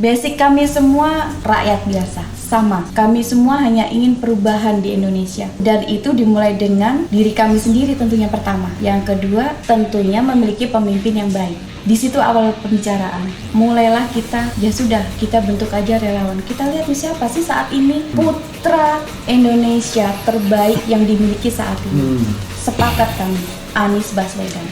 Basic kami semua rakyat biasa, sama. Kami semua hanya ingin perubahan di Indonesia. Dan itu dimulai dengan diri kami sendiri tentunya pertama. Yang kedua, tentunya memiliki pemimpin yang baik. Di situ awal pembicaraan. Mulailah kita, ya sudah, kita bentuk aja relawan. Kita lihat nih siapa sih saat ini putra Indonesia terbaik yang dimiliki saat ini. Sepakat kami, Anies Baswedan.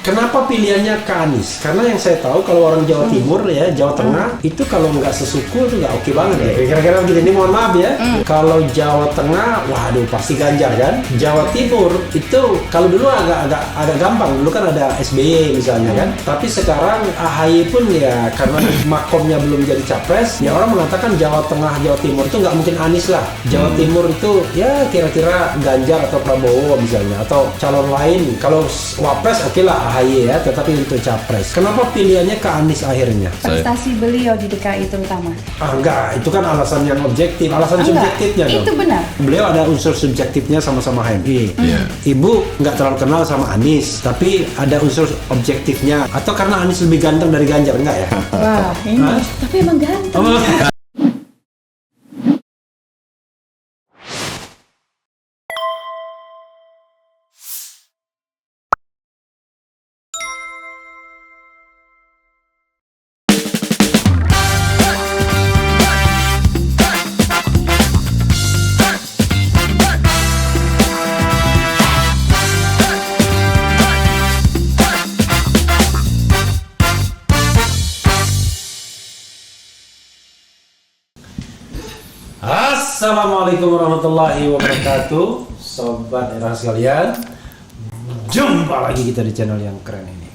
Kenapa pilihannya ke Anies? Karena yang saya tahu kalau orang Jawa Timur ya, Jawa Tengah itu kalau nggak sesuku itu nggak oke banget ya. Kira-kira begitu. Ini mohon maaf ya. Kalau Jawa Tengah, waduh pasti Ganjar kan. Jawa Timur itu kalau dulu agak gampang. Dulu kan ada SBY misalnya kan. Tapi sekarang AHY pun ya karena makomnya belum jadi capres, ya orang mengatakan Jawa Tengah, Jawa Timur itu nggak mungkin Anies lah. Jawa Timur itu ya kira-kira Ganjar atau Prabowo misalnya atau calon lain. Kalau wapres oke lah AHY ya, tetapi untuk capres. Kenapa pilihannya ke Anies akhirnya? Prestasi beliau di DKI terutama. Enggak, itu kan alasan yang objektif. Alasan subjektifnya dong. Itu benar. Beliau ada unsur subjektifnya sama-sama HMI. Ibu nggak terlalu kenal sama Anies, tapi ada unsur objektifnya. Atau karena Anies lebih ganteng dari Ganjar, enggak ya? Wah, ini. Tapi emang ganteng. Assalamualaikum warahmatullahi wabarakatuh, sobat era sekalian. Jumpa lagi kita di channel yang keren ini.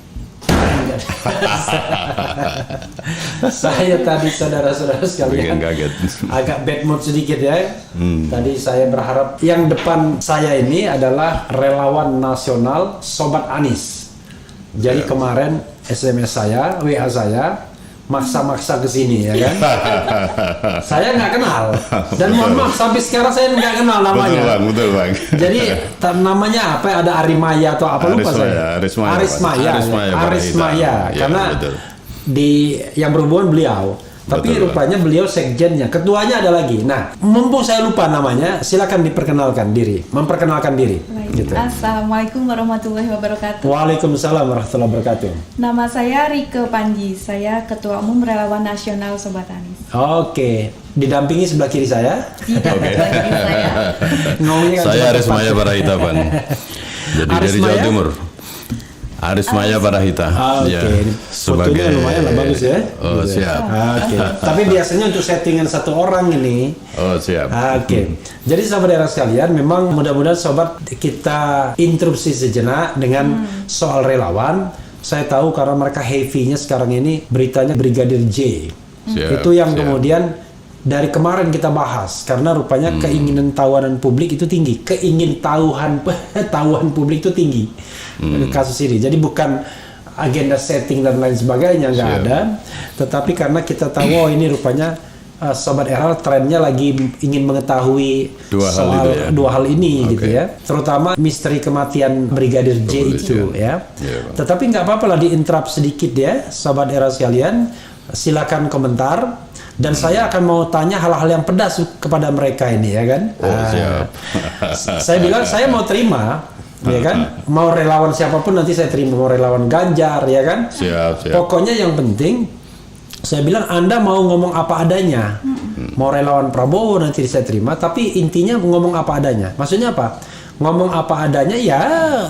Saya tadi saudara-saudara sekalian agak bad mood sedikit ya. Tadi saya berharap yang depan saya ini adalah relawan nasional Sobat Anies. Jadi kemarin SMS saya, WA saya maksa-maksa ke sini ya kan. Saya nggak kenal dan mohon maaf sampai sekarang saya nggak kenal namanya. Betul bang. Jadi namanya apa? Ada Arimaya atau apa lupa saya. Arismaya. Ya, karena betul. di yang berhubungan beliau. Tapi Betul, rupanya beliau sekjennya, ketuanya ada lagi. Nah, mumpung saya lupa namanya, silakan memperkenalkan diri. Gitu. Assalamualaikum warahmatullahi wabarakatuh. Waalaikumsalam warahmatullahi wabarakatuh. Nama saya Rike Panji, saya Ketua Umum Relawan Nasional Sobat Anies. Oke, didampingi sebelah kiri saya. Tidak lagi saya. Saya Arismaya Barahita bang. Jadi dari Jawa Timur. Arismaya Barahita. Oke. Fotonya lumayan lah bagus ya. Oh gitu. Siap. Oke. Tapi biasanya untuk settingan satu orang ini. Oh siap. Oke. Jadi sahabat daerah sekalian, memang mudah-mudahan sobat kita interupsi sejenak dengan soal relawan. Saya tahu karena mereka heavy-nya sekarang ini beritanya Brigadir J. Itu yang kemudian dari kemarin kita bahas karena rupanya keinginan tahuan publik itu tinggi. Tahuan publik itu tinggi. Kasus ini. Jadi bukan agenda setting dan lain sebagainya nggak ada. Tetapi karena kita tahu ini rupanya Sobat Era trennya lagi ingin mengetahui dua hal ini gitu ya. Terutama misteri kematian Brigadir J itu ya. Tetapi nggak apa-apa lah diinterrupt sedikit ya Sobat Era sekalian. Silakan komentar. Dan saya akan mau tanya hal-hal yang pedas kepada mereka ini ya kan. Siap. Saya bilang saya mau terima. Ya kan, mau relawan siapapun nanti saya terima, mau relawan Ganjar ya kan. Siap. Pokoknya yang penting saya bilang Anda mau ngomong apa adanya. Mau relawan Prabowo nanti saya terima, tapi intinya ngomong apa adanya. Maksudnya apa? Ngomong apa adanya ya,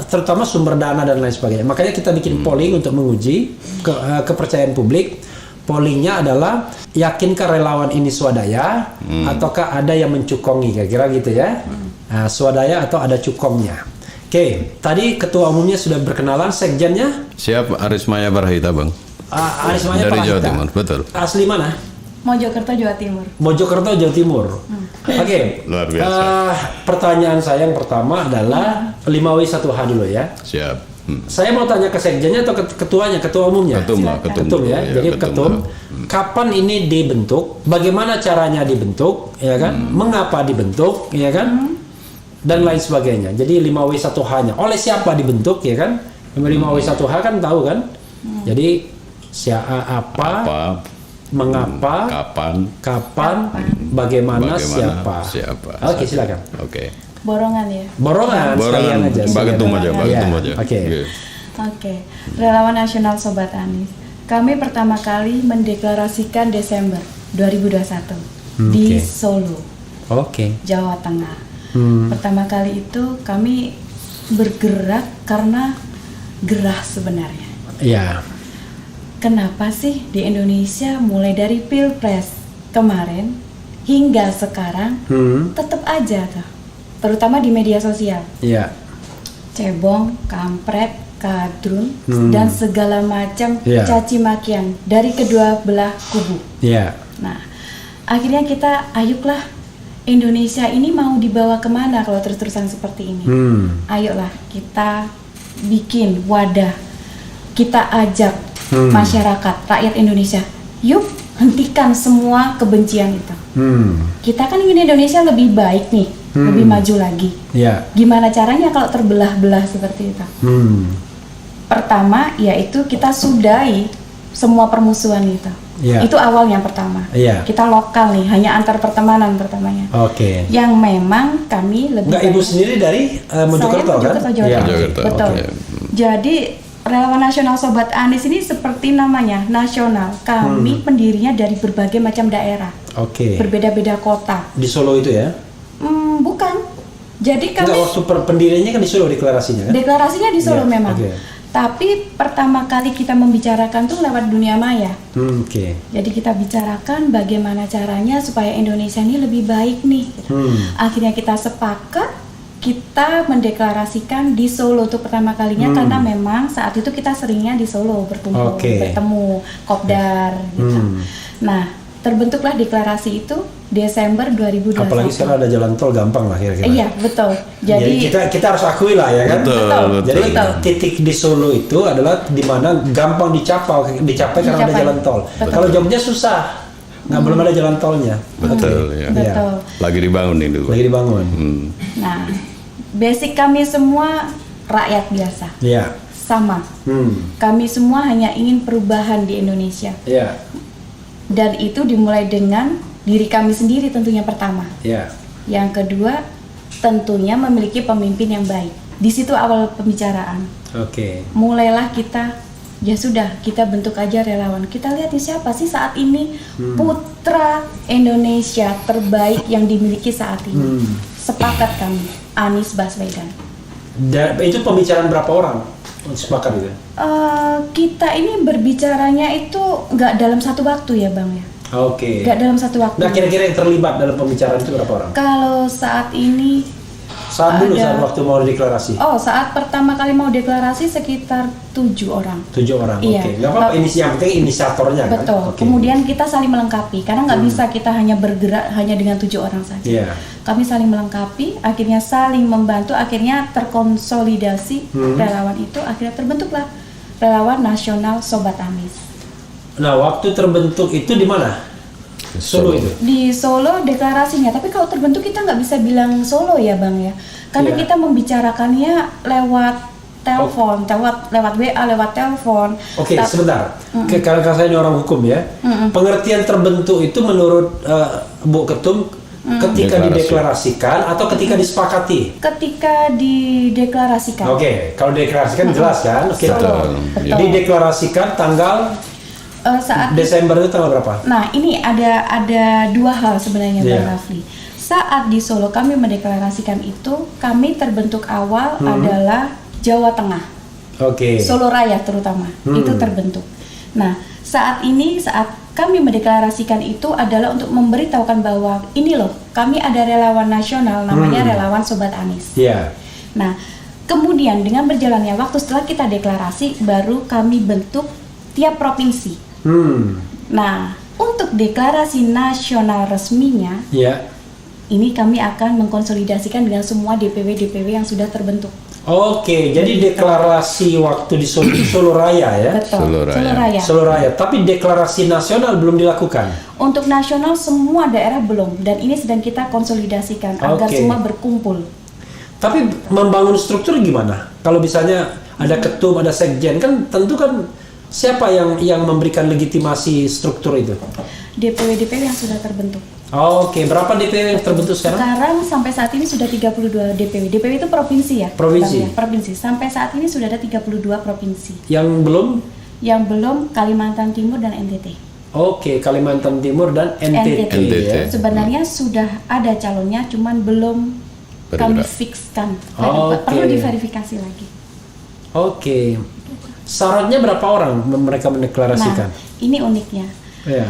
terutama sumber dana dan lain sebagainya. Makanya kita bikin polling untuk menguji kepercayaan publik. Pollingnya adalah yakinkah relawan ini swadaya ataukah ada yang mencukongi, kira-kira gitu ya. Swadaya atau ada cukongnya. Oke, tadi ketua umumnya sudah berkenalan, sekjennya? Siap, Arismaya Barahita bang. Arismaya dari Barahita. Jawa Timur, betul. Asli mana? Mojokerto, Jawa Timur. Mojokerto, Jawa Timur. Oke. Luar biasa. Pertanyaan saya yang pertama adalah 5W1H dulu ya. Siap. Saya mau tanya ke sekjennya atau ketuanya, ketua umumnya? Ketum ya. Jadi ketum. Kapan ini dibentuk? Bagaimana caranya dibentuk? Ya kan? Mengapa dibentuk? Ya kan? Dan lain sebagainya. Jadi 5W1H-nya oleh siapa dibentuk ya kan? 5W1H kan tahu kan? Jadi apa Mengapa? Kapan? Bagaimana? Siapa? Oke, silakan. Oke. Borongan ya. Borongan. Sekalian aja. Mbak Ketum aja. Ya, Oke. oke. Oke, Relawan Nasional Sobat Anies. Kami pertama kali mendeklarasikan Desember 2021 di Oke. Solo, Oke. Jawa Tengah. Pertama kali itu kami bergerak karena gerah sebenarnya. Ya. Kenapa sih di Indonesia mulai dari Pilpres kemarin hingga sekarang tetap aja tuh, terutama di media sosial, Ya. cebong, kampret, kadrun, dan segala macam Iya. caci makian dari kedua belah kubu. Ya. Nah, akhirnya kita ayolah, Indonesia ini mau dibawa kemana kalau terus-terusan seperti ini? Ayolah kita bikin wadah, kita ajak masyarakat, rakyat Indonesia, yuk hentikan semua kebencian itu. Kita kan ingin Indonesia lebih baik nih, lebih maju lagi. Ya. Gimana caranya kalau terbelah-belah seperti itu? Pertama, yaitu kita sudahi semua permusuhan itu. Ya. Itu awal yang pertama. Iya. Kita lokal nih, hanya antar pertemanan pertamanya. Oke. Yang memang kami lebih Enggak, ibu sendiri dari Mojokerto kan? Mojokerto, Jawa Ya. Tengah. Mojokerto, Betul. oke. Jadi Relawan Nasional Sobat Anies ini seperti namanya, nasional. Kami pendirinya dari berbagai macam daerah, Oke. berbeda-beda kota. Di Solo itu ya? Bukan. Jadi kami Enggak, waktu pendiriannya kan di Solo deklarasinya kan? deklarasinya di Solo Iya, memang. oke. Tapi pertama kali kita membicarakan tuh lewat dunia maya. Oke. Jadi kita bicarakan bagaimana caranya supaya Indonesia ini lebih baik nih. Gitu. Akhirnya kita sepakat, kita mendeklarasikan di Solo untuk pertama kalinya karena memang saat itu kita seringnya di Solo berkumpul, Oke. bertemu, kopdar gitu. Nah, terbentuklah deklarasi itu Desember 2021. Apalagi sekarang ada jalan tol, gampang lah kira-kira. Iya, betul. Jadi kita harus akui lah ya kan. Betul. Jadi betul. titik di Solo itu adalah di mana gampang dicapai karena ada Dicapai. jalan tol. Betul. Kalau Jogja susah, belum ada jalan tolnya. Betul ya. Betul. Lagi dibangun itu. Lagi dibangun. Nah, basic kami semua rakyat biasa, Iya. sama. Kami semua hanya ingin perubahan di Indonesia. Iya. Dan itu dimulai dengan diri kami sendiri tentunya pertama. Iya. Yang kedua, tentunya memiliki pemimpin yang baik. Di situ awal pembicaraan. Oke. Mulailah kita, ya sudah, kita bentuk aja relawan. Kita lihat nih siapa sih saat ini putra Indonesia terbaik yang dimiliki saat ini. Sepakat kami, Anies Baswedan. Dan itu pembicaraan berapa orang? Sepakat itu. Kita ini berbicaranya itu nggak dalam satu waktu ya Bang ya. Oke. Nggak dalam satu waktu. Nah, kira-kira yang terlibat dalam pembicaraan itu berapa orang? Kalau saat ini Saat ada- waktu mau deklarasi. saat pertama kali mau deklarasi sekitar 7 orang. 7 orang. Iya. Oke. Nggak apa-apa, yang penting inisiatornya kan. Betul. Oke. Kemudian kita saling melengkapi karena nggak bisa kita hanya bergerak hanya dengan 7 orang saja. Iya. Kami saling melengkapi, akhirnya saling membantu, akhirnya terkonsolidasi relawan itu, akhirnya terbentuklah Relawan Nasional Sobat Anies. Nah, waktu terbentuk itu di mana? Solo itu. Di Solo deklarasinya, tapi kalau terbentuk kita nggak bisa bilang Solo ya Bang ya, karena Iya. kita membicarakannya lewat telepon, lewat WA, lewat telepon. Oke, Ta- sebentar. Karena saya ini orang hukum ya. Pengertian terbentuk itu menurut Bu Ketum ketika Deklarasi. dideklarasikan atau ketika disepakati? Ketika dideklarasikan. Oke, kalau dideklarasikan jelas kan? Oke. Betul. Betul. Dideklarasikan tanggal Saat Desember itu tanggal berapa? Nah, ini ada dua hal sebenarnya Bang Iya. Rafli. Saat di Solo kami mendeklarasikan itu, kami terbentuk awal adalah Jawa Tengah, Oke. Solo Raya terutama, itu terbentuk. Nah, saat kami mendeklarasikan itu adalah untuk memberitahukan bahwa ini loh, kami ada relawan nasional namanya Relawan Sobat Anies. Iya. Nah, kemudian dengan berjalannya waktu setelah kita deklarasi, baru kami bentuk tiap provinsi. Nah, untuk deklarasi nasional resminya, Iya. ini kami akan mengkonsolidasikan dengan semua DPW-DPW yang sudah terbentuk. Oke, jadi deklarasi waktu di Solo, Solo Raya ya. Betul, Solo Raya. Solo Raya, tapi deklarasi nasional belum dilakukan. Untuk nasional semua daerah belum, dan ini sedang kita konsolidasikan agar Oke. semua berkumpul. Tapi membangun struktur gimana? Kalau misalnya ada ketum, ada sekjen, kan tentu kan Siapa yang memberikan legitimasi struktur itu? DPW-DPW yang sudah terbentuk. Oke, berapa DPW yang terbentuk sekarang? Sekarang sampai saat ini sudah 32 DPW. DPW itu provinsi ya? Provinsi. Bang, ya, provinsi. Sampai saat ini sudah ada 32 provinsi. Yang belum? Yang belum Kalimantan Timur dan NTT. Oke, Kalimantan Timur dan NTT. NTT. Ya. Sebenarnya sudah ada calonnya, cuman belum kami Bergerak. fixkan. Oke. Perlu diverifikasi lagi. Oke. Syaratnya berapa orang mereka mendeklarasikan? Nah, ini uniknya. Ya.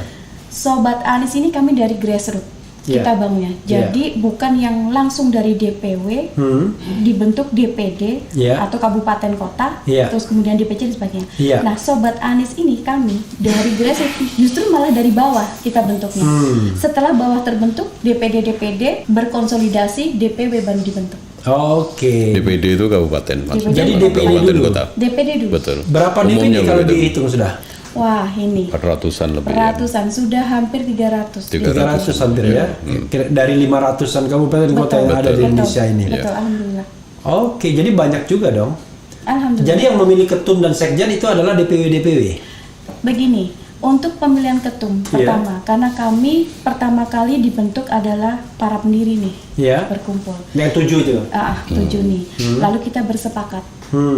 Sobat Anies ini kami dari grassroots Iya. kita bangunnya. Jadi bukan yang langsung dari DPW dibentuk DPD Iya. atau kabupaten kota, Iya. terus kemudian DPC dan sebagainya. Iya. Nah, Sobat Anies ini kami dari grassroots justru malah dari bawah kita bentuknya. Setelah bawah terbentuk, DPD berkonsolidasi, DPW baru dibentuk. Oke. DPD itu kabupaten, maksudnya Jadi bukan DPD kabupaten dulu. kota. DPD dulu. Betul. Berapa Umumnya DPD kalau begitu. dihitung sudah? Wah, ini Ratusan lebih ya. ratusan, sudah hampir 300. 300 hampir ya. Dari 500-an kabupaten kota yang ada di Betul. Indonesia ini. Betul, alhamdulillah. Oke, jadi banyak juga dong. Alhamdulillah. Jadi yang memilih ketum dan sekjen itu adalah DPW-DPW. Begini, untuk pemilihan ketum Iya. pertama, karena kami pertama kali dibentuk adalah para pendiri nih Ya. berkumpul. Yang 7 itu. 7 nih. Lalu kita bersepakat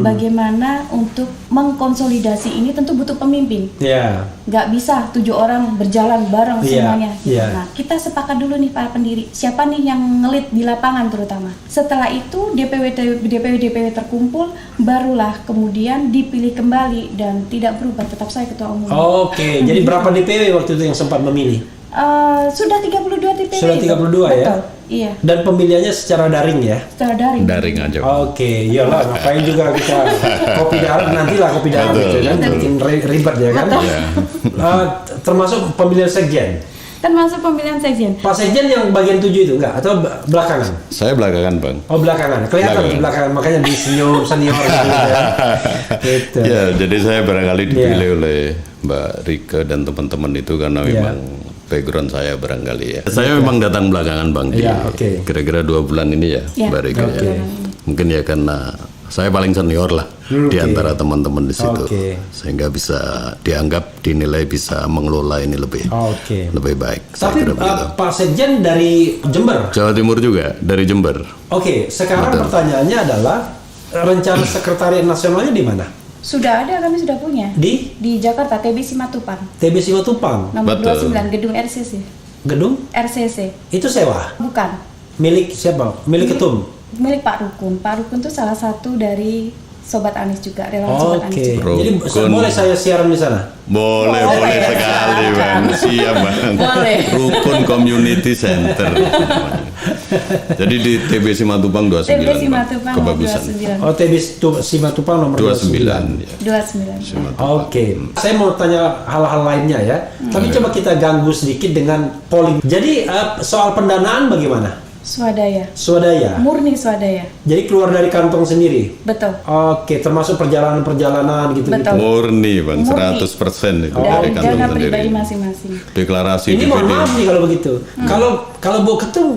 bagaimana untuk mengkonsolidasi ini tentu butuh pemimpin. Ya. Nggak bisa 7 orang berjalan bareng Iya, semuanya. Gitu. iya. Nah, kita sepakat dulu nih para pendiri. Siapa nih yang ngelit di lapangan terutama. Setelah itu DPW terkumpul, barulah kemudian dipilih kembali dan tidak berubah. Tetap saya ketua umum. Oke, jadi berapa DPW waktu itu yang sempat memilih? Sudah 32 DPW. Sudah 32 ya? Betul, iya. Dan pemilihannya secara daring ya? Secara daring. Daring aja. Oke, iyalah ngapain juga kita kopi darat, nantilah kopi darat Betul, gitu kan, betul. bikin ribet ya kan? Ya. Termasuk pemilihan sekjen. Termasuk pemilihan sekjen. Pak sekjen yang bagian 7 itu enggak? Atau belakangan? Saya belakangan, Bang. Oh belakangan, kelihatan di belakangan, makanya di senyum senior gitu ya. Gitu. Ya, jadi saya barangkali dipilih Iya. oleh Mbak Rike dan teman-teman itu karena Iya. memang background saya barangkali ya. Saya memang datang belakangan, Bang, di Iya, oke. kira-kira 2 bulan ini ya, Iya, Mbak Rike. oke. Ya. Mungkin ya karena saya paling senior lah di Oke. antara teman-teman di situ, Oke. sehingga bisa dinilai bisa mengelola ini lebih baik. Saya Tapi kira begitu. Pak sekjen dari Jember. Jawa Timur juga, dari Jember. Oke, sekarang Betul. pertanyaannya adalah rencana sekretariat nasionalnya di mana? Sudah ada, kami sudah punya. Di Jakarta, TB Simatupang. TB Simatupang. Nomor Betul. 29, gedung RCC. Gedung RCC. itu sewa. Bukan. Milik siapa? Milik ketum. Milik Pak Rukun. Pak Rukun itu salah satu dari Sobat Anies juga, relawan Sobat Anies Oke. juga. Jadi Rukun. boleh saya siaran di sana? Boleh sekali, Bang. Siap, Bang. Boleh. Rukun Community Center. Jadi di TB Simatupang 29. TB Bang. Simatupang nomor Kebagusan. 29. Oh, TB Simatupang nomor 29. Ya. 29. Oke, saya mau tanya hal-hal lainnya ya. Tapi coba kita ganggu sedikit dengan polling. Jadi soal pendanaan bagaimana? Swadaya. Swadaya. Murni swadaya. Jadi keluar dari kantong sendiri. Betul. Oke, termasuk perjalanan-perjalanan gitu-gitu. Betul. Murni, Bang. Murni. 100% itu Dari dari kantong dana sendiri. pribadi masing-masing. Deklarasi Ini mohon DPD. maaf nih kalau begitu. Kalau Bu Ketum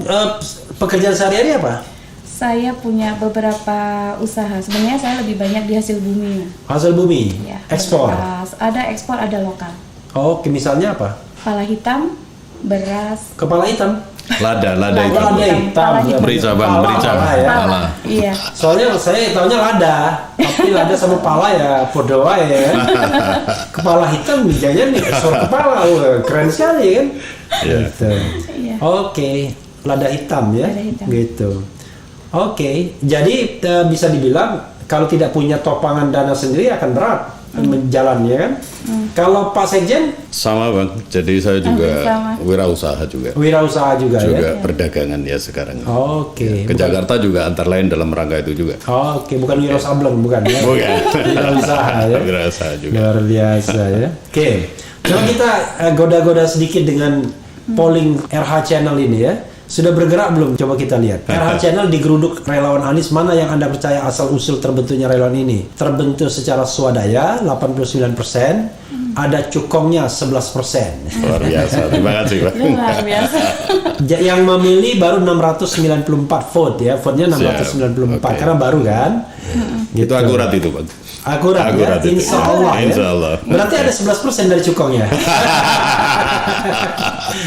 pekerjaan sehari-hari apa? Saya punya beberapa usaha. Sebenarnya saya lebih banyak di hasil bumi. Hasil bumi, Ya, ekspor. beras. Ada ekspor, ada lokal. Oke, misalnya apa? Pala hitam, beras. Kepala hitam. Lada Oh, itu. lada hitam. Merica, Bang, Pala, merica. pala ya. Pala. Iya. Soalnya saya tahunya lada, tapi lada sama pala ya podo wae ya. Kepala hitam jangan nih ekspor kepala, wah, keren sekali kan? Iya. Gitu. Iya. Oke, lada hitam ya, Lada hitam. gitu. Oke, jadi bisa dibilang kalau tidak punya topangan dana sendiri akan berat menjalan ya kan? Kalau Pak Sekjen Sama, Bang. Jadi saya juga sama. wirausaha juga. wirausaha juga Juga ya. perdagangan ya sekarang. Oke. Ke Jakarta juga antara lain dalam rangka itu juga. Oke, bukan wirausableng bukan ya? Bukan. Wirausaha ya. Wirausaha juga. Luar biasa ya. Oke, coba kita goda-goda sedikit dengan polling RH Channel ini ya. Sudah bergerak belum? Coba kita lihat. RH Channel digeruduk relawan Anies, mana yang Anda percaya asal-usul terbentuknya relawan ini? Terbentuk secara swadaya 89%, ada cukongnya 11%. Luar biasa. Terima kasih, Bang. Luar biasa. Yang memilih baru 694 vote ya, vote-nya 694 Siap. Oke. karena baru kan. Itu akurat itu, Bang. Akurat ya, itu. insya Allah ya. Insya Allah. Berarti ada 11% dari cukongnya.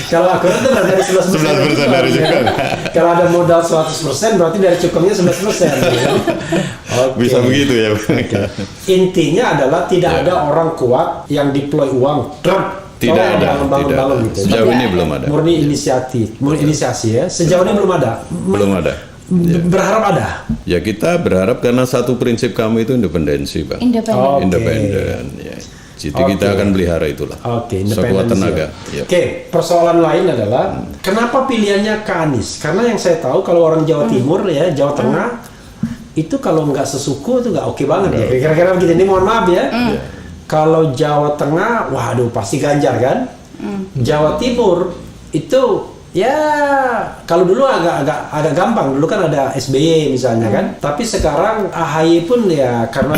Kalau akurat itu berarti ada 11% 11% dari cukong. Kalau ada modal 100% berarti dari cukongnya 11%. Ya. Oke. Bisa begitu ya. Intinya adalah tidak ada orang kuat yang deploy uang. Tidak ada, tidak ada. Gitu. Sejauh ini belum ada. Murni inisiasi ya. Sejauh ini belum ada. Belum ada. Berharap ada. Ya kita berharap karena satu prinsip kami itu independensi, Bang. Independen. Independen. Ya. Jadi kita akan pelihara itulah. Oke, Sekuat independensi. tenaga. Ya. Oke, persoalan lain adalah kenapa pilihannya ke Anies? Karena yang saya tahu kalau orang Jawa Timur ya, Jawa Tengah itu kalau nggak sesuku itu nggak oke banget ya. Kira-kira begitu. Ini mohon maaf ya. Kalau Jawa Tengah, waduh pasti Ganjar kan. Jawa Timur itu ya kalau dulu agak gampang. Dulu kan ada SBY misalnya kan. Tapi sekarang AHY pun ya karena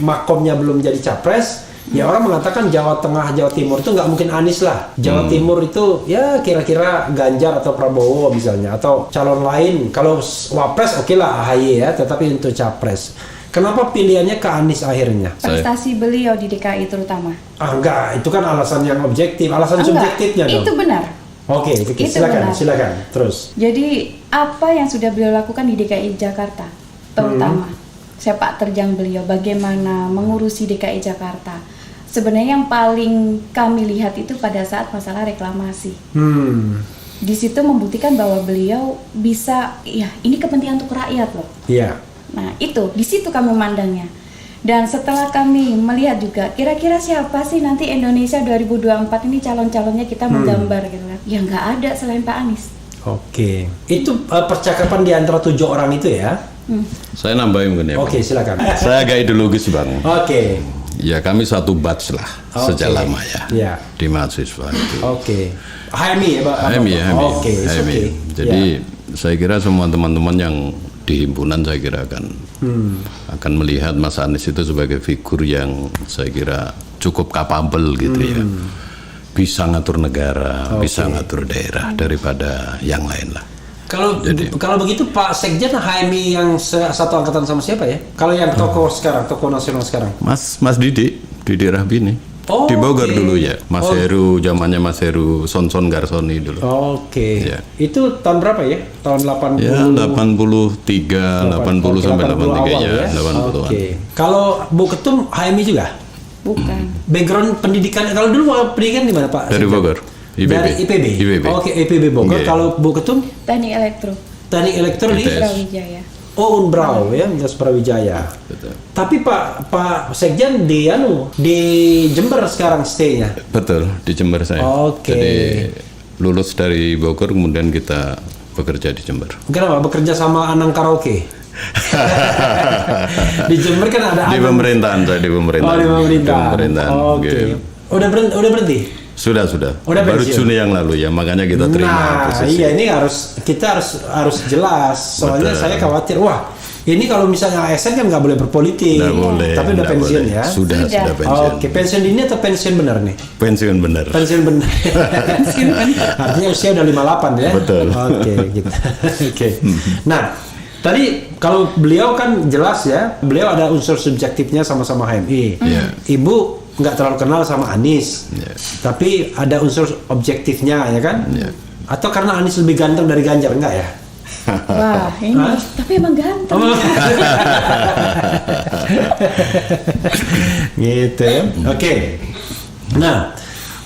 makomnya belum jadi capres. Ya orang mengatakan Jawa Tengah, Jawa Timur itu nggak mungkin Anies lah. Jawa Timur itu ya kira-kira Ganjar atau Prabowo misalnya atau calon lain. Kalau wapres oke lah AHY ya, tetapi untuk capres. Kenapa pilihannya ke Anies akhirnya? Prestasi beliau di DKI terutama. Enggak, itu kan alasan yang objektif, alasan Enggak, subjektifnya dong. itu benar. Oke, Itu silakan, benar. silakan. Terus. Jadi apa yang sudah beliau lakukan di DKI Jakarta, terutama sepak terjang beliau, bagaimana mengurusi DKI Jakarta. Sebenarnya yang paling kami lihat itu pada saat masalah reklamasi. Di situ membuktikan bahwa beliau bisa, ya ini kepentingan untuk rakyat loh. Iya. Nah itu, di situ kami memandangnya. Dan setelah kami melihat juga, kira-kira siapa sih nanti Indonesia 2024 ini calon-calonnya kita menggambar gitu kan? Ya nggak ada selain Pak Anies. Oke. Itu percakapan di antara 7 orang itu ya? Saya nambahin mungkin ya. Oke, silakan. Saya agak ideologis, Bang. Oke. Ya kami satu batch lah sejak lama ya. Iya. Di mahasiswa itu. Oke. HMI ya, Pak? HMI. Oke, it's HMI. okay. Jadi Ya. saya kira semua teman-teman yang di himpunan saya kira akan melihat Mas Anies itu sebagai figur yang saya kira cukup kapabel gitu ya. Bisa ngatur negara, bisa ngatur daerah daripada yang lain lah. Kalau begitu Pak Sekjen HMI yang satu angkatan sama siapa ya? Kalau yang tokoh sekarang, tokoh nasional sekarang? Mas Didi Rahbini. Oh, di Bogor oke. dulu ya. Mas Heru, zamannya Mas Heru, Sonson Garsoni dulu. Oke. Ya. Itu tahun berapa ya? Tahun 80. Ya 83, 80 sampai 83 ya, 80-an. Oke. Kalau Bu Ketum HMI juga? Bukan. Background pendidikan, kalau dulu pendidikan di mana Pak? Dari Sekjen? Bogor. IPB. Dari IPB. Oke, IPB Bogor. Oke. Kalau Bu Ketum Teknik Elektro, Teknik Elektro di ITS. Brawijaya. Unbrau ya, Universitas Brawijaya. Betul. Tapi Pak Sekjen di Jember sekarang stay-nya. Betul, di Jember saya. Oke. Jadi lulus dari Bogor kemudian kita bekerja di Jember. Kenapa bekerja sama Anang Karaoke? Di Jember kan ada Di Anang. pemerintahan saya di pemerintahan. Oh, di pemerintahan. pemerintahan. Oke. Gitu. Udah berhenti? Sudah. Udah Baru pensiun? Juni yang lalu ya, makanya kita terima Nah, posisi. iya ini kita harus jelas. Soalnya Betul. saya khawatir, wah, ini kalau misalnya ASN kan nggak boleh berpolitik. Nggak boleh. Tapi udah nggak pensiun boleh. ya. Sudah pensiun. Oke, pensiun dini atau pensiun benar nih? Pensiun benar. Pensiun benar. Artinya usia udah 58 ya. Betul. Oke, gitu. Oke. Nah, tadi kalau beliau kan jelas ya, beliau ada unsur subjektifnya sama-sama HMI. Iya. Ibu nggak terlalu kenal sama Anies, Iya. tapi ada unsur objektifnya ya kan? Iya. Atau karena Anies lebih ganteng dari Ganjar enggak ya? Wah, ini tapi emang ganteng. Gitu ya. Oke. Nah,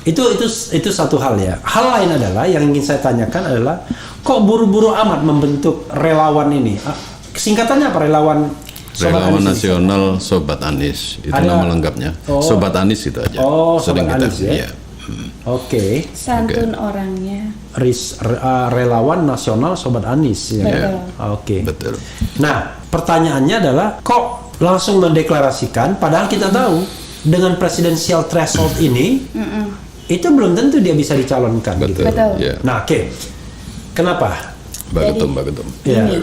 itu satu hal ya. Hal lain adalah yang ingin saya tanyakan adalah kok buru-buru amat membentuk relawan ini? Singkatannya apa relawan? Sobat Relawan Anies ini? Nasional Sobat Anies itu Ada- nama lengkapnya. Oh. Sobat Anies itu aja. Oh, Sering Sobat kita Anies ya? iya. Oke. Santun orangnya. Relawan Nasional Sobat Anies ya. Betul. Oke. Betul. Nah, pertanyaannya adalah kok langsung mendeklarasikan padahal kita tahu dengan presidensial threshold ini itu belum tentu dia bisa dicalonkan gitu. Betul. Betul. Ya. Nah, oke. Kenapa? Mbak Jadi- Ketum. Ya. Ini,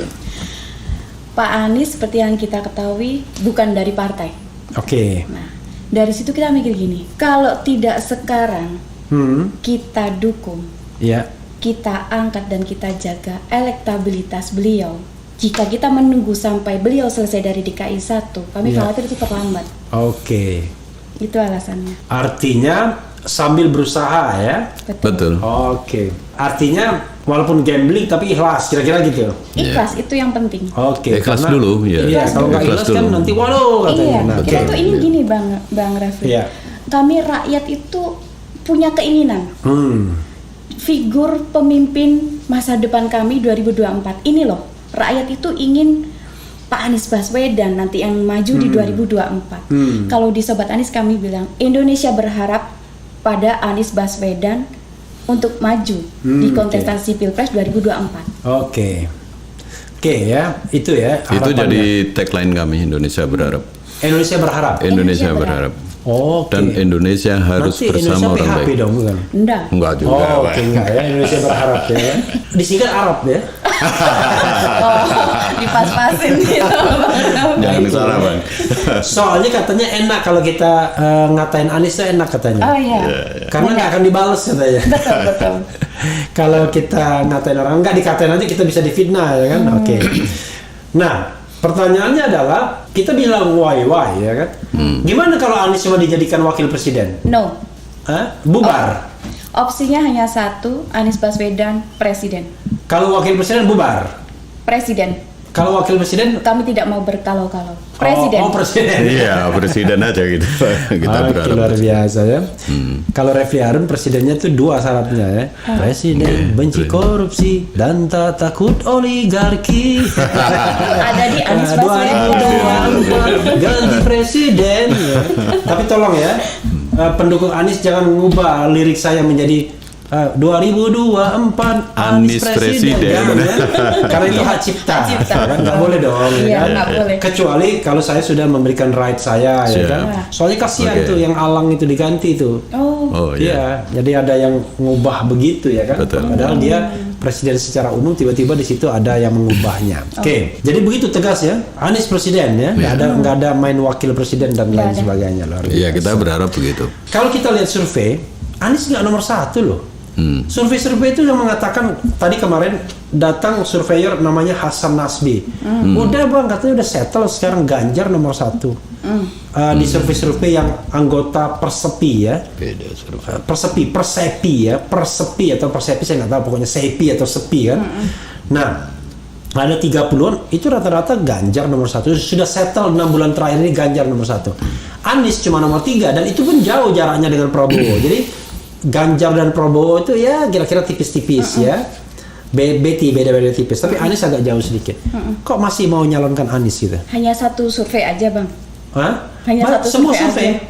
Pak Anies seperti yang kita ketahui bukan dari partai. Oke. Nah, dari situ kita mikir gini, kalau tidak sekarang kita dukung, Ya. kita angkat dan kita jaga elektabilitas beliau, jika kita menunggu sampai beliau selesai dari DKI 1, kami Iya. khawatir itu terlambat. Oke. Itu alasannya. Artinya sambil berusaha ya. Betul. Oke. Artinya walaupun gambling tapi ikhlas, kira-kira gitu. Ikhlas itu yang penting. Oke. Ikhlas karena- dulu, ya. Iya, kalau nggak Ikhlas ikhlas kan dulu. nanti waduh katanya. Iya, Nah, kita oke. tuh ini gini Bang Raffi. Iya. Kami rakyat itu punya keinginan. Figur pemimpin masa depan kami 2024 ini loh, rakyat itu ingin Pak Anies Baswedan nanti yang maju di 2024. Kalau di Sobat Anies kami bilang Indonesia berharap pada Anies Baswedan untuk maju di kontestasi Pilpres 2024. Oke. Oke ya, itu ya. Itu harapannya. jadi tagline kami, Indonesia berharap. Indonesia berharap. Indonesia berharap. berharap. Oke. Dan Indonesia harus Nanti bersama Indonesia orang PHP baik. dong bukan? Enggak. Enggak juga. Oh, Pak. oke enggak ya, Indonesia berharap ya. Disingkat Arab ya. Oh, dipas-pasin gitu. Jangan salah, Bang. Soalnya katanya enak kalau kita ngatain Anies itu enak katanya. Oh iya. Karena nggak akan dibales katanya. Betul. Kalau kita ngatain orang nggak dikatain aja kita bisa difitnah ya kan. Oke. Nah, pertanyaannya adalah kita bilang why ya kan. Gimana kalau Anies cuma dijadikan wakil presiden? No. Hah? Bubar. Opsinya hanya satu, Anies Baswedan presiden. Kalau wakil presiden bubar. Presiden. Kalau wakil presiden Kami tidak mau berkalau-kalau. Presiden. Oh, presiden. Iya, presiden aja gitu. Kita Oke, berharap. luar biasa ya. Kalau Refli Harun presidennya tuh dua syaratnya ya. Presiden benci korupsi dan tak takut oligarki. Ada di Anies Baswedan. 2024 ganti presiden. Ya. Tapi tolong ya, pendukung Anies jangan mengubah lirik saya menjadi 2024 Anies presiden. Jangan, ya. Karena itu hak cipta. Hak cipta. Kan nggak boleh dong. Iya, ya kan? nggak boleh. Kecuali kalau saya sudah memberikan right saya, ya Siap. kan. Soalnya kasihan Oke. tuh yang alang itu diganti tuh. Oh, Oh iya. Iya, jadi ada yang ngubah begitu ya kan. Betul. Padahal dia presiden secara umum, tiba-tiba di situ ada yang mengubahnya. Oke, jadi begitu tegas ya. Anies presiden ya, nggak ada main wakil presiden dan lain ada. sebagainya. Luar Iya, biasa. kita berharap begitu. Kalau kita lihat survei, Anies nggak nomor 1 loh. Survei-survei itu yang mengatakan tadi kemarin datang surveyor namanya Hasan Nasbi. Udah bang, katanya udah settle sekarang Ganjar nomor 1. Di survei-survei yang anggota Persepi ya. Beda survei. Persepi atau Persepi saya nggak tahu, pokoknya Sepi atau Sepi kan. Nah, ada 30-an itu rata-rata Ganjar nomor 1. Sudah settle 6 bulan terakhir ini Ganjar nomor 1. Anies cuma nomor 3 dan itu pun jauh jaraknya dengan Prabowo. Jadi Ganjar dan Prabowo itu ya kira-kira tipis-tipis ya. Beda-beda tipis. Tapi Anies agak jauh sedikit. Kok masih mau nyalonkan Anies gitu? hanya satu survei aja, Bang. Hah? Hanya satu semua survei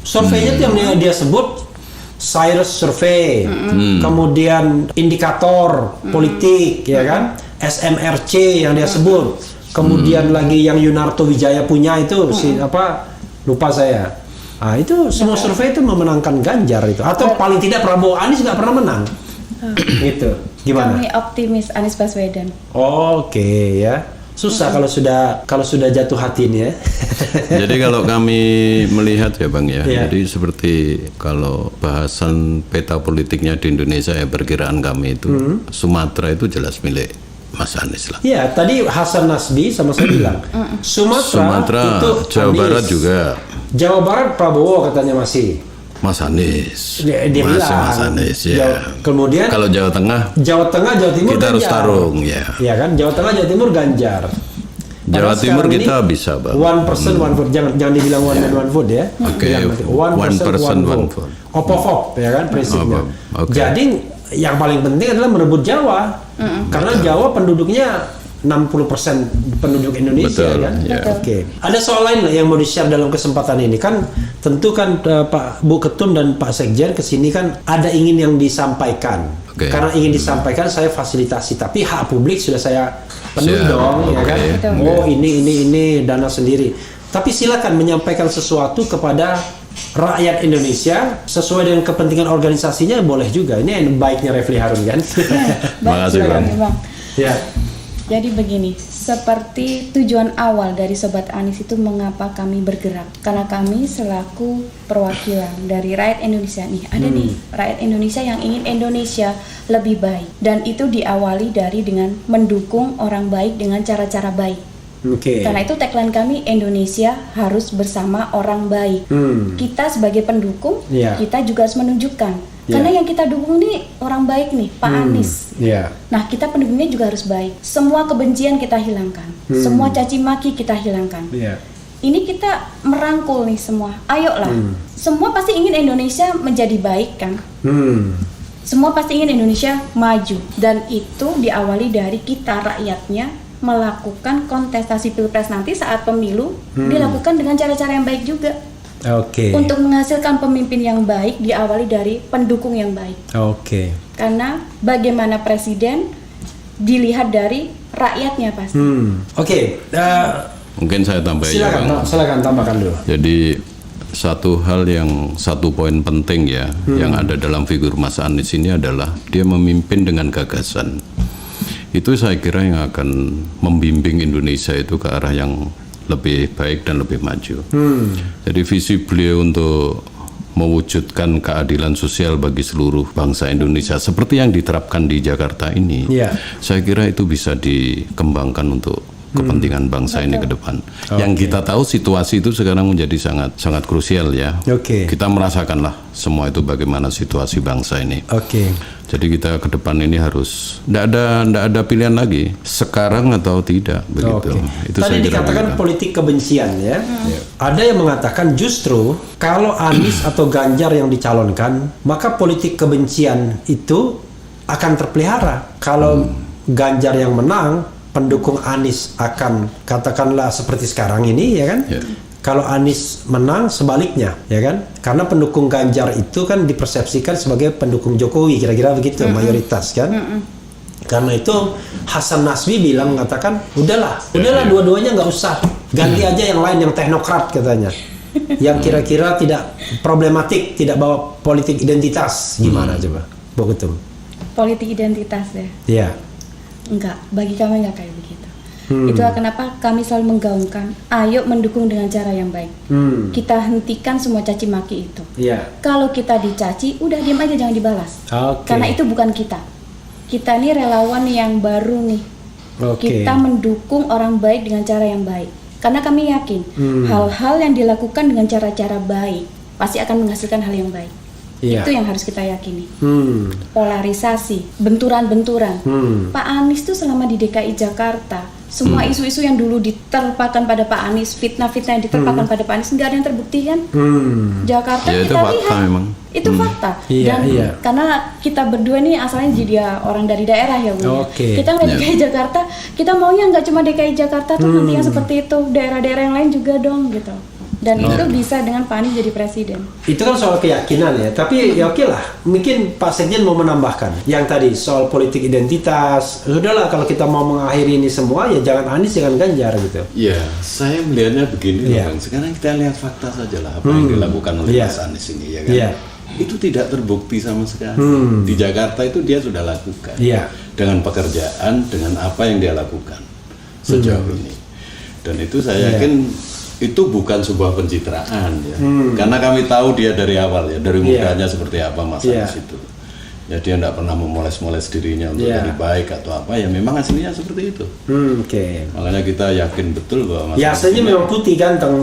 survei. Surveinya tuh yang dia sebut Cyrus Survey, kemudian indikator politik, ya kan, SMRC yang dia sebut, kemudian lagi yang Yunarto Wijaya punya itu si apa lupa saya. Ah itu semua survei itu memenangkan Ganjar itu, atau paling tidak Prabowo Anies nggak pernah menang, gitu. Gimana? Kami optimis Anies Baswedan. Oke ya. Susah kalau sudah jatuh hati ini ya. Jadi kalau kami melihat ya Bang ya, Iya. jadi seperti kalau bahasan peta politiknya di Indonesia ya, perkiraan kami itu Sumatera itu jelas milik Mas Anies lah. Iya, tadi Hasan Nasbi sama saya bilang Sumatera, itu Jawa Anies. Barat juga Jawa Barat Prabowo katanya masih. Mas Anies. Dia Masih bilang. Mas Anies ya. Kemudian Kalau Jawa Tengah Jawa Tengah, Jawa Timur kita harus Ganjar. tarung ya. Iya kan, Jawa Tengah, Jawa Timur Ganjar. Jawa Padahal Timur sekarang kita ini bisa Bang. One person one vote, jangan dibilang one man one vote ya. Oke, Bilang nanti, one person, one vote. vote. Opofop ya kan prinsipnya. Oke. Jadi yang paling penting adalah merebut Jawa. Karena Jawa penduduknya 60% penduduk Indonesia Betul, kan. ya. Oke. Ada soal lain nggak yang mau di-share dalam kesempatan ini kan? Tentu kan Pak Bu Ketum dan Pak Sekjen kesini kan ada ingin yang disampaikan. Oke. Karena ingin disampaikan saya fasilitasi, tapi hak publik sudah saya penuhi Siap, dong, ya oke. kan? Betul. Oh ini dana sendiri. Tapi silakan menyampaikan sesuatu kepada rakyat Indonesia sesuai dengan kepentingan organisasinya boleh juga. Ini yang baiknya Refli Harun kan. Makasih, silakan. Bang. Bang. Ya. Jadi begini, seperti tujuan awal dari Sobat Anies itu mengapa kami bergerak. Karena kami selaku perwakilan dari rakyat Indonesia nih, ada nih rakyat Indonesia yang ingin Indonesia lebih baik. Dan itu diawali dari dengan mendukung orang baik dengan cara-cara baik. Oke. Karena itu tagline kami, Indonesia harus bersama orang baik. Kita sebagai pendukung, kita juga harus menunjukkan. Karena yang kita dukung nih orang baik nih, Pak Anies. Nah, kita pendukungnya juga harus baik. Semua kebencian kita hilangkan, semua caci maki kita hilangkan. Ini kita merangkul nih semua. Ayolah, semua pasti ingin Indonesia menjadi baik kan? Semua pasti ingin Indonesia maju. Dan itu diawali dari kita rakyatnya melakukan kontestasi pilpres nanti saat pemilu dilakukan dengan cara-cara yang baik juga. Untuk menghasilkan pemimpin yang baik diawali dari pendukung yang baik. Karena bagaimana presiden dilihat dari rakyatnya pasti. Mungkin saya tambahkan. Silakan tambahkan dulu. Jadi satu poin penting ya yang ada dalam figur Mas Anies ini adalah dia memimpin dengan gagasan. Itu saya kira yang akan membimbing Indonesia itu ke arah yang lebih baik dan lebih maju. Jadi visi beliau untuk mewujudkan keadilan sosial bagi seluruh bangsa Indonesia seperti yang diterapkan di Jakarta ini, saya kira itu bisa dikembangkan untuk kepentingan bangsa ini ke depan. Yang kita tahu situasi itu sekarang menjadi sangat krusial ya. Kita merasakanlah semua itu bagaimana situasi bangsa ini. Jadi kita ke depan ini harus tidak ada pilihan lagi sekarang atau tidak begitu. Itu tadi dikatakan politik kebencian ya. Ada yang mengatakan justru kalau Anies atau Ganjar yang dicalonkan, maka politik kebencian itu akan terpelihara. Kalau Ganjar yang menang, pendukung Anies akan katakanlah seperti sekarang ini ya kan. Kalau Anies menang sebaliknya ya kan, karena pendukung Ganjar itu kan dipersepsikan sebagai pendukung Jokowi kira-kira begitu mayoritas kan. Karena itu Hasan Nasbi mengatakan udahlah dua-duanya nggak usah, ganti aja yang lain yang teknokrat katanya, yang kira-kira tidak problematik, tidak bawa politik identitas. Gimana coba Bu Ketum? Politik identitas ya? Iya. Enggak, bagi kami enggak kayak begitu. Itulah kenapa kami selalu menggaungkan, ayo mendukung dengan cara yang baik. Kita hentikan semua caci maki itu. Kalau kita dicaci, udah diam aja, jangan dibalas. Karena itu bukan kita. Kita ini relawan yang baru nih. Kita mendukung orang baik dengan cara yang baik. Karena kami yakin hal-hal yang dilakukan dengan cara-cara baik pasti akan menghasilkan hal yang baik. Itu yang harus kita yakini. Polarisasi, benturan-benturan. Pak Anies tuh selama di DKI Jakarta, semua isu-isu yang dulu diterpakan pada Pak Anies, fitnah-fitnah yang diterpakan pada Pak Anies, nggak ada yang terbukti kan? Jakarta ya, kita lihat, itu fakta. Dan karena kita berdua nih asalnya jadi orang dari daerah ya Bu. Kita nggak DKI Jakarta, kita maunya nggak cuma DKI Jakarta tuh nanti yang seperti itu, daerah-daerah yang lain juga dong gitu. Dan itu bisa dengan Pak Anies jadi presiden. Itu kan soal keyakinan ya, tapi ya oke lah. Mungkin Pak Sekjen mau menambahkan yang tadi soal politik identitas. Sudahlah kalau kita mau mengakhiri ini semua ya jangan Anies, jangan Ganjar gitu. Ya, saya melihatnya begini loh Bang. Sekarang kita lihat fakta saja lah apa yang dilakukan oleh Mas Anies ini ya kan. Itu tidak terbukti sama sekali. Di Jakarta itu dia sudah lakukan. Dengan pekerjaan, dengan apa yang dia lakukan sejauh ini. Dan itu saya yakin itu bukan sebuah pencitraan ya, karena kami tahu dia dari awal ya, dari mudanya seperti apa Mas Anies itu. Ya dia tidak pernah memoles-moles dirinya untuk jadi baik atau apa, ya memang aslinya seperti itu. Makanya kita yakin betul bahwa Mas aslinya memang putih ganteng.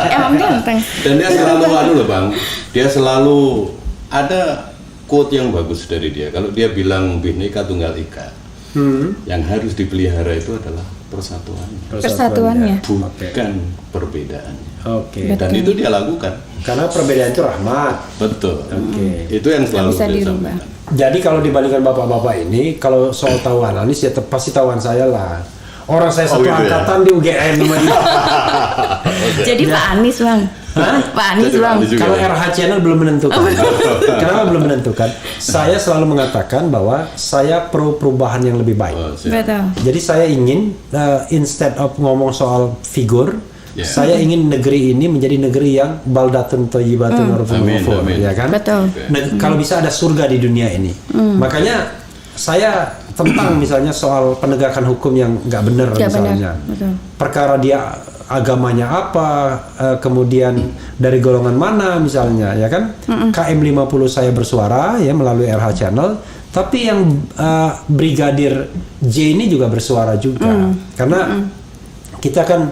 Emang ganteng. Dan dia selalu loh Bang, dia selalu ada quote yang bagus dari dia. Kalau dia bilang Bhinneka Tunggal Ika, yang harus dipelihara itu adalah persatuannya, bukan perbedaannya. Dan itu dia lakukan. Karena perbedaan itu rahmat. Betul. Itu yang selalu dia sampaikan. Jadi kalau dibandingkan bapak-bapak ini, kalau soal tahuan Anies ya pasti tahuan saya lah. Orang saya satu angkatan di UGM sama dia. Jadi Pak Anies Bang. Pak Anies Bang. Kalau RH Channel belum menentukan. Kenapa belum menentukan? Saya selalu mengatakan bahwa saya pro perubahan yang lebih baik. Betul. Jadi saya ingin instead of ngomong soal figur, saya ingin negeri ini menjadi negeri yang baldatun thayyibatun warabun ghafur, ya kan? Betul. Kalau bisa ada surga di dunia ini. Makanya saya tentang misalnya soal penegakan hukum yang nggak benar misalnya. Betul. Perkara dia agamanya apa, kemudian dari golongan mana misalnya, ya kan? KM 50 saya bersuara ya melalui RH Channel, tapi yang Brigadir J ini juga bersuara juga, karena kita kan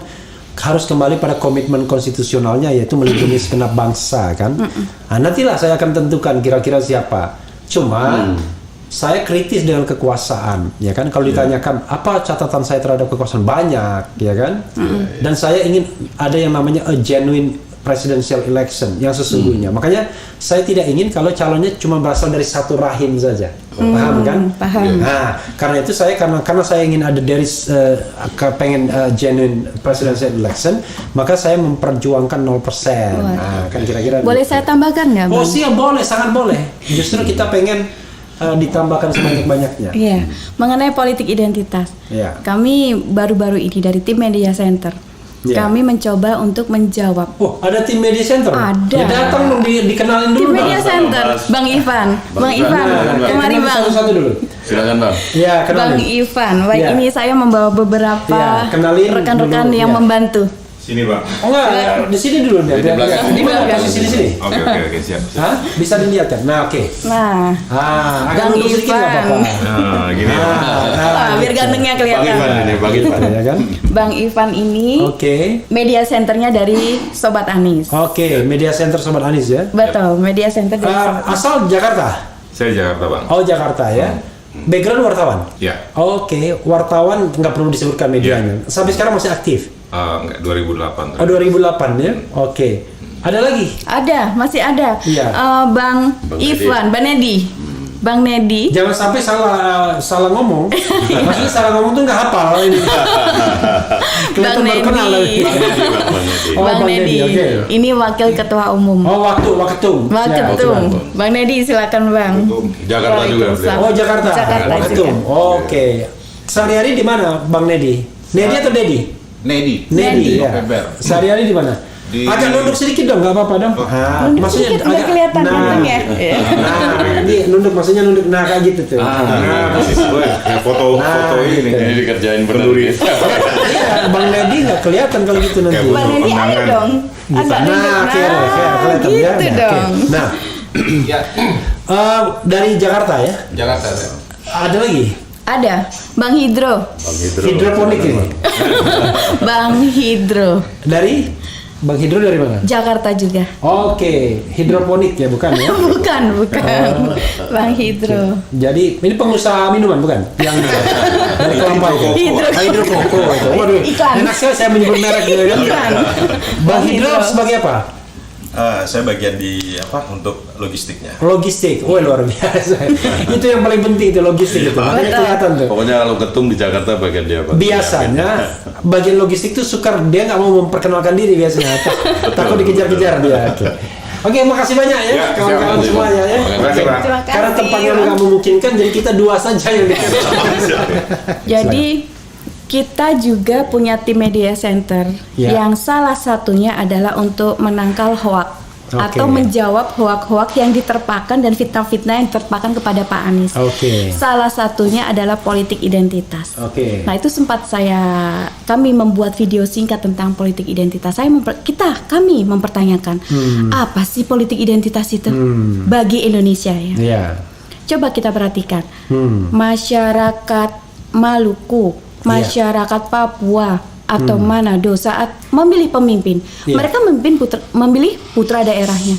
harus kembali pada komitmen konstitusionalnya, yaitu melindungi segenap bangsa kan. Nah, nantilah saya akan tentukan kira-kira siapa. Cuma saya kritis dengan kekuasaan, ya kan. Kalau ditanyakan apa catatan saya terhadap kekuasaan, banyak, ya kan. Dan saya ingin ada yang namanya a genuine presidential election yang sesungguhnya. Makanya saya tidak ingin kalau calonnya cuma berasal dari satu rahim saja. Paham kan? Paham. Nah, karena itu saya karena saya ingin ada dari pengen genuine presidential election, maka saya memperjuangkan 0%. Nah, kan kira-kira Boleh gitu. saya tambahkan nggak, Bang? Oh, siap, boleh, sangat boleh. Justru kita pengen ditambahkan sebanyak-banyaknya. Iya, mengenai politik identitas. Iya. Kami baru-baru ini dari tim Media Center. Iya. Kami mencoba untuk menjawab. Oh, ada tim Media Center? Ada. Ya datang dong, dikenalin Tim dulu. Media Bang. Center, Bang Ivan. Bang Ivan, Nah, kemari kenalin Bang. satu-satu dulu. Silakan Bang. Ya, Bang kenalin. Ivan, baik Iya. ini saya membawa beberapa Iya, kenalin rekan-rekan dulu, yang iya. membantu. Sini Bang. Oh enggak, di sini dulu deh. Di belakang. Di mana posisi di sini? Oke, siap. Hah? Bisa dilihat kan? Nah, oke. Nah, Agak Bang mundur sedikit nggak Ivan. apa-apa. Nah, gini ya. biar gantengnya Bang kelihatan. Ivan ini, Bang Ivan. Ya kan? Bang Ivan ini Oke. media centernya dari Sobat Anis. Oke, Media Center Sobat Anis ya. Betul, media center dari Sobat Anis. Asal Jakarta. Saya Jakarta, Bang. Oh, Jakarta ya. Background wartawan. Ya. Oke, wartawan nggak perlu disebutkan medianya. Sampai sekarang masih aktif. Enggak, 2008. Oh, 2008 ya. Oke. Ada lagi? Ada, masih ada. Iya. Bang Ivan, Bang Nedi. Bang Nedi. Jangan sampai salah ngomong. Maksudnya salah ngomong tuh nggak hafal ini. Kelihatan baru kenal lagi. Oh, Bang Nedi. Oke. Ini wakil ketua umum. Oh, waketum. Waketum. Bang Nedi silakan Bang. Jakarta juga. Waalaikumsalam. Oh, Jakarta. Jakarta Waketum. juga. Oke. Sehari-hari di mana, Bang Nedi? Nedi atau Dedi? Nedi. Nedi ya. November. Sehari-hari di mana? Di- Agak nunduk sedikit dong, nggak apa-apa dong. Nunduk sedikit, biar kelihatan ganteng ya. Iya. Nah, ini nunduk maksudnya nunduk kayak gitu tuh. Persis gue. Ya, foto ini. Ini dikerjain bener. Iya, Bang Nedi nggak kelihatan kalau gitu nanti. Bang Nedi ayo Kondangan. dong. Gitu. Agak nunduk. Nah, kelihatan gitu ya. Oke. dong. Nah, Ya. dari Jakarta ya. Jakarta. Ada lagi? Ada Bang Hidro. Hidroponik ini. Bang Hidro. Dari Bang Hidro dari mana? Jakarta juga. Oke, hidroponik ya, bukan ya? Bukan. Bang Hidro. Jadi ini pengusaha minuman bukan? Yang dari kelapa itu. Hidro. Hidro Koko itu. Waduh. Iklan. Enak sekali saya menyebut merek gitu kan. Iklan. Bang Hidro sebagai apa? Saya bagian di untuk logistiknya. Logistik. Wah, luar biasa. Itu yang paling penting itu logistik itu. Makanya Betul. kelihatan tuh. Pokoknya kalau ketum di Jakarta bagian dia apa? Biasanya bagian logistik tuh sukar, dia nggak mau memperkenalkan diri biasanya. Takut dikejar-kejar dia. Oke, makasih banyak ya Ya, kawan-kawan siap. semuanya ya. Terima kasih, Bang. Terima kasih. Karena tempatnya nggak memungkinkan, jadi kita dua saja yang dikenal. Jadi kita juga punya tim media center Ya. yang salah satunya adalah untuk menangkal hoak Oke. atau menjawab hoak-hoak yang diterpakan dan fitnah-fitnah yang diterpakan kepada Pak Anies. Oke. Salah satunya adalah politik identitas. Oke. Nah, itu sempat kami membuat video singkat tentang politik identitas. Kami mempertanyakan apa sih politik identitas itu bagi Indonesia ya. Iya. Coba kita perhatikan. Hmm. Masyarakat Maluku, masyarakat Papua atau Manado saat memilih pemimpin, Iya. mereka memilih putra daerahnya.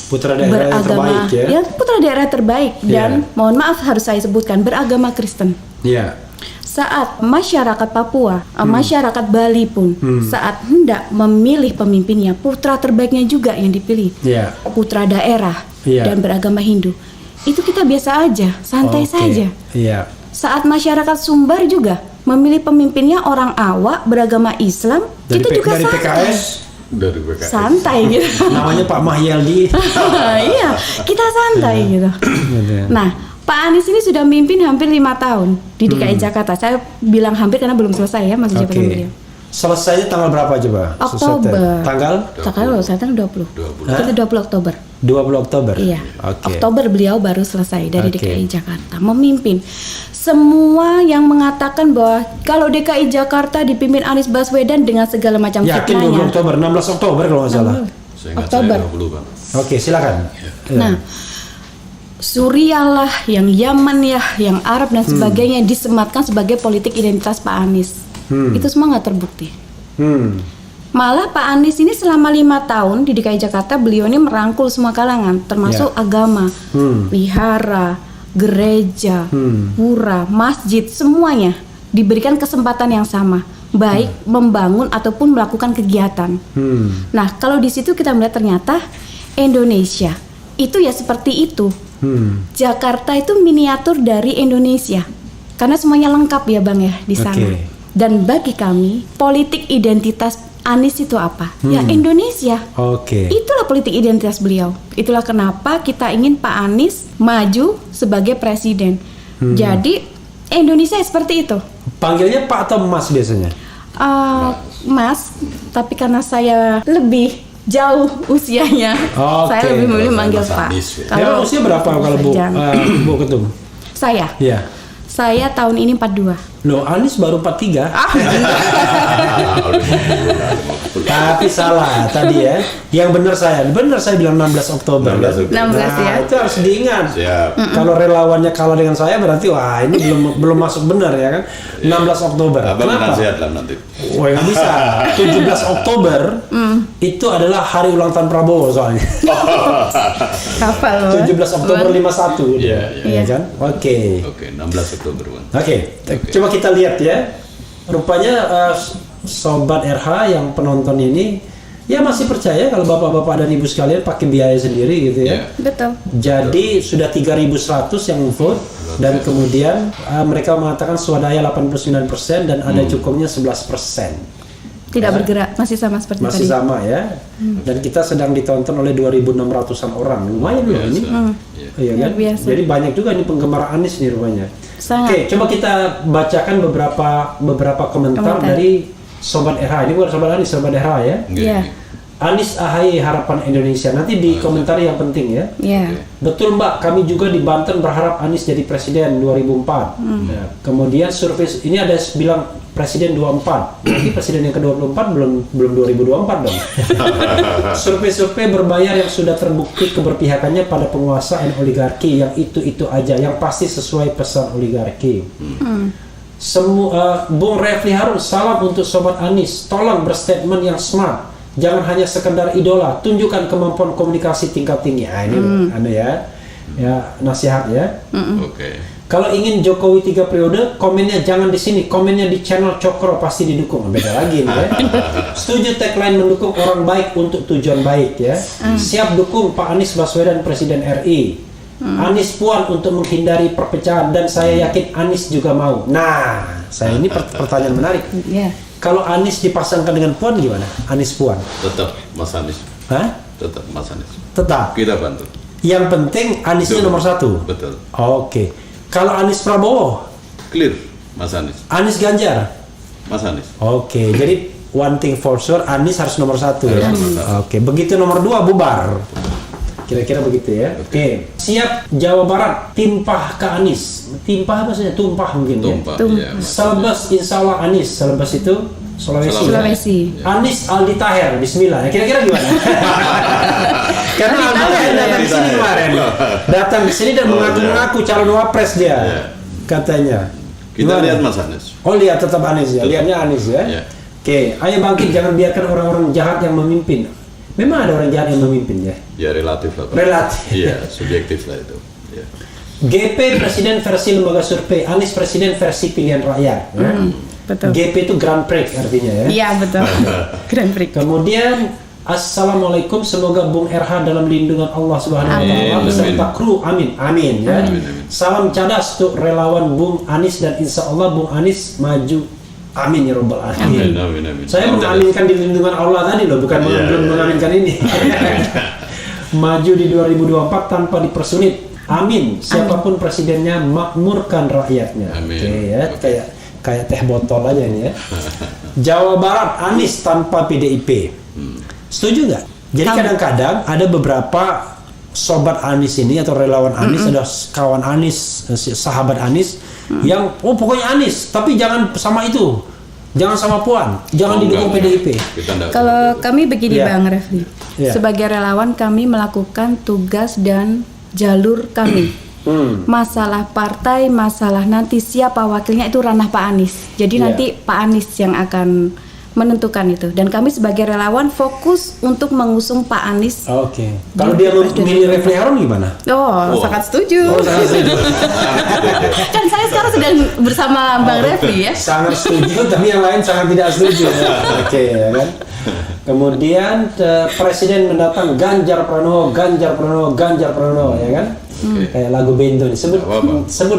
Putra daerah yang terbaik ya. Putra daerah terbaik dan mohon maaf harus saya sebutkan beragama Kristen. Iya. Saat masyarakat Papua, masyarakat Bali pun saat hendak memilih pemimpinnya, putra terbaiknya juga yang dipilih. Iya. Putra daerah Iya. dan beragama Hindu. Itu kita biasa aja, santai Oke. saja. Iya. Saat masyarakat Sumbar juga memilih pemimpinnya orang awak beragama Islam, kita juga dari santai. PKS Dari PKS. Santai gitu. namanya Pak Mahyaldi. Iya, kita santai gitu. Nah, Pak Anies ini sudah memimpin hampir 5 tahun di DKI Jakarta. Saya bilang hampir karena belum selesai ya masa jabatan beliau. Selesainya tanggal berapa coba? Oktober. Tanggal Tanggal saya 20. Kita 20 Oktober. 20 Oktober. Iya. Oke. Oktober beliau baru selesai dari Oke. DKI Jakarta memimpin. semua yang mengatakan bahwa kalau DKI Jakarta dipimpin Anies Baswedan dengan segala macam Yakin 20 fitnahnya. Oktober, 16 Oktober kalau nggak salah. Seingat Oktober. saya 20 Bang. Oke, silakan. Ya. Nah, Suriah lah, yang Yaman ya, yang Arab dan sebagainya disematkan sebagai politik identitas Pak Anies. Itu semua nggak terbukti. Malah Pak Anies ini selama 5 tahun di DKI Jakarta beliau ini merangkul semua kalangan, termasuk agama, wihara, gereja, pura, masjid, semuanya diberikan kesempatan yang sama, baik membangun ataupun melakukan kegiatan. Nah, kalau di situ kita melihat ternyata Indonesia itu ya seperti itu. Jakarta itu miniatur dari Indonesia, karena semuanya lengkap ya Bang ya di sana. Oke. Dan bagi kami politik identitas Anies itu apa? Ya Indonesia. Oke. Itulah politik identitas beliau. Itulah kenapa kita ingin Pak Anies maju sebagai presiden. Jadi Indonesia seperti itu. Panggilnya Pak atau Mas biasanya? Mas, tapi karena saya lebih jauh usianya, Oke. saya lebih memilih manggil Mas Pak. Anies, ya. Emang usia berapa kalau Bu, Sarjana. Bu Ketum? Saya Iya. tahun ini 42. Loh, Anies baru 43. Tapi salah tadi ya. Yang benar saya bilang 16 Oktober. 16 Oktober. 16 ya. Itu harus diingat. Siap. Kalau relawannya kalah dengan saya berarti wah ini belum masuk benar ya kan. 16 Oktober. Abang Kenapa? nasihat lah nanti. Wah nggak bisa. 17 Oktober itu adalah hari ulang tahun Prabowo soalnya. Hafal loh. 17 Oktober 51. Iya, Iya kan? Oke. Oke, 16 Oktober Bang. Oke, coba kita lihat ya. Rupanya Sobat RH yang penonton ini ya masih percaya kalau bapak-bapak dan ibu sekalian pakai biaya sendiri gitu ya. Iya. Betul. Jadi sudah 3.100 yang vote dan kemudian mereka mengatakan swadaya 89% dan ada cukupnya 11%. Tidak bergerak, masih sama seperti Masih tadi. sama ya. Dan kita sedang ditonton oleh 2.600-an orang. Lumayan loh ini. Iya kan? Luar biasa. Jadi banyak juga nih penggemar Anies nih rupanya. Sangat. Oke, coba kita bacakan beberapa komentar dari Sobat RH. Ini bukan Sobat Anies, Sobat RH ya. Iya. Anies AHY Harapan Indonesia. Nanti di komentar yang penting ya. Iya. Betul Mbak, kami juga di Banten berharap Anies jadi presiden 2004. Nah, kemudian survei ini ada bilang presiden 24. Nanti presiden yang ke-24 belum 2024 dong. Survei-survei berbayar yang sudah terbukti keberpihakannya pada penguasa dan oligarki yang itu aja, yang pasti sesuai pesan oligarki. Bung Refli Harun, salam untuk Sobat Anies. Tolong berstatement yang smart. Jangan hanya sekedar idola, tunjukkan kemampuan komunikasi tingkat tinggi. Nah, ini anu ya nasihat ya. Oke. Kalau ingin Jokowi 3 periode, komennya jangan di sini, komennya di channel Cokro pasti didukung. Beda lagi nih ya. Setuju tagline mendukung orang baik untuk tujuan baik ya. Siap dukung Pak Anies Baswedan Presiden RI. Anies Puan untuk menghindari perpecahan dan saya yakin Anies juga mau. Nah, saya ini pertanyaan menarik. Iya. Kalau Anies dipasangkan dengan Puan gimana? Anies Puan? Tetap Mas Anies. Hah? Tetap Mas Anies. Tetap. Kita bantu. Yang penting Aniesnya nomor 1. Betul. Oke. Kalau Anies Prabowo, Clear Mas Anies. Anies Ganjar. Mas Anies. Oke. Jadi one thing for sure, Anies harus nomor 1 ya. Harus nomor 1. Oke. Begitu nomor 2 bubar. Kira-kira begitu ya. Oke. Siap Jawa Barat, timpah ke Anies. Timpah apa maksudnya? Tumpah mungkin Tumpah. ya. Iya. Selebes insya Allah Anies. Selebes itu Sulawesi. Sulawesi. Anis Aldi Taher, Bismillah. Ya, kira-kira gimana? Karena Aldi Taher datang di sini kemarin, datang di sini dan mengaku-ngaku calon wapres dia, Iya. katanya. Kita Gimana? lihat Mas Anies. Oh lihat tetap Anies ya, Tetap. lihatnya Anies ya. Iya. Oke, ayo bangkit, jangan biarkan orang-orang jahat yang memimpin. Memang ada orang jahat yang memimpin ya. Ya relatif lah Pak. Relatif. Iya, subjektif lah itu. Ya. GP Presiden versi lembaga survei, Anies Presiden versi pilihan rakyat. Ya. Betul. GP itu Grand Prix artinya ya. Iya betul. Grand Prix. Kemudian Assalamualaikum, semoga Bung RH dalam lindungan Allah Subhanahu wa taala Amin. beserta kru. Amin. Amin ya. Amin, amin. Salam cadas untuk relawan Bung Anies dan insya Allah Bung Anies maju. Amin ya robbal Amin, alamin. amin, amin. Saya Salam mengaminkan di lindungan Allah tadi loh, bukan Iya, belum iya. mengaminkan ini. Maju di 2024 tanpa dipersulit. Amin. Siapapun presidennya makmurkan rakyatnya. Amin. Oke ya, kayak teh botol aja ini ya. Jawa Barat Anies tanpa PDIP. Setuju nggak? Jadi kadang-kadang ada beberapa sobat Anies ini atau relawan Anies adalah kawan Anies, sahabat Anies yang pokoknya Anies, tapi jangan sama itu. Jangan sama Puan, jangan didukung PDIP. Kalau kami begini Iya. Bang Refli, Iya. sebagai relawan kami melakukan tugas dan jalur kami. Masalah partai, masalah nanti siapa wakilnya itu ranah Pak Anies. Jadi Iya. nanti Pak Anies yang akan menentukan itu. Dan kami sebagai relawan fokus untuk mengusung Pak Anies. Oke. Kalau dia memilih Refli Harun gimana? Oh, sangat setuju. Sangat setuju. Kan saya sekarang sedang bersama Bang Refli ya. Sangat setuju, tapi yang lain sangat tidak setuju. Oke, ya kan. Kemudian presiden mendatang Ganjar Pranowo, ya kan? Kayak lagu Bento nih. Sebut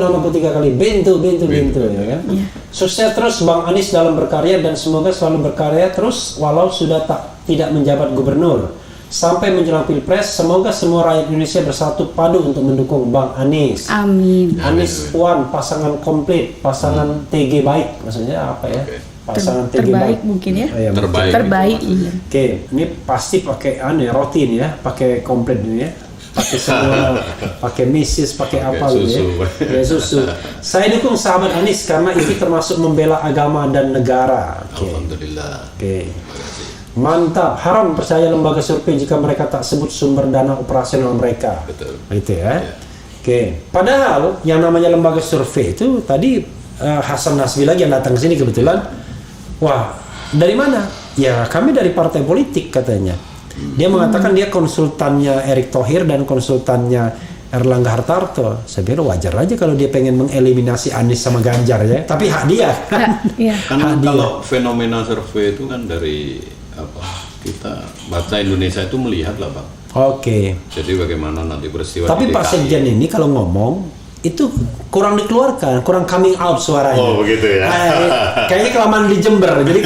nama 3 kali. Bento, ya kan? Sukses terus Bang Anies dalam berkarya dan semoga selalu berkarya terus walau sudah tidak menjabat gubernur. Sampai menjelang Pilpres, semoga semua rakyat Indonesia bersatu padu untuk mendukung Bang Anies. Amin. Anies Puan pasangan komplit, pasangan TG baik, maksudnya apa ya? Pasangan TG Terbaik baik mungkin ya. Oh, iya, Terbaik. Terbaik. Iya. Oke, ini pasti pakai roti nih ya, pakai komplit ini ya. Pakai semua, pakai misis, pakai apa gitu ya. Ya susu. Saya dukung sahabat Anies karena itu termasuk membela agama dan negara. Oke. Alhamdulillah. Oke. Mantap. Haram percaya lembaga survei jika mereka tak sebut sumber dana operasional mereka. Betul. Itu ya. Oke. Padahal yang namanya lembaga survei itu tadi Hasan Nasbi lagi yang datang ke sini kebetulan. Wah, dari mana? Ya, kami dari partai politik katanya. Dia mengatakan dia konsultannya Erick Thohir dan konsultannya Erlangga Hartarto. Saya pikir wajar aja kalau dia pengen mengeliminasi Anies sama Ganjar ya. Tapi hak dia. Iya. Kan Hak dia. kalau fenomena survei itu kan dari kita bangsa Indonesia itu melihat lah Bang. Oke. Jadi bagaimana nanti peristiwa Tapi di Pak DKI. Sekjen ini kalau ngomong itu kurang dikeluarkan, kurang coming out suaranya. Oh, begitu ya. Kayaknya kelamaan di Jember, jadi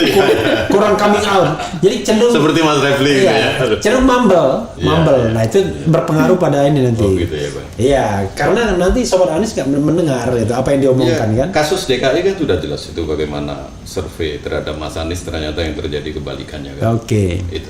kurang coming out. Jadi cenderung Seperti Mas Refli gitu ya. cenderung mumble. Iya. Nah itu berpengaruh pada ini nanti. Oh gitu ya Bang. Iya, karena nanti Sobat Anies nggak mendengar itu apa yang diomongkan Iya, kan. kasus DKI kan sudah jelas itu bagaimana survei terhadap Mas Anies ternyata yang terjadi kebalikannya kan. Oke. Itu.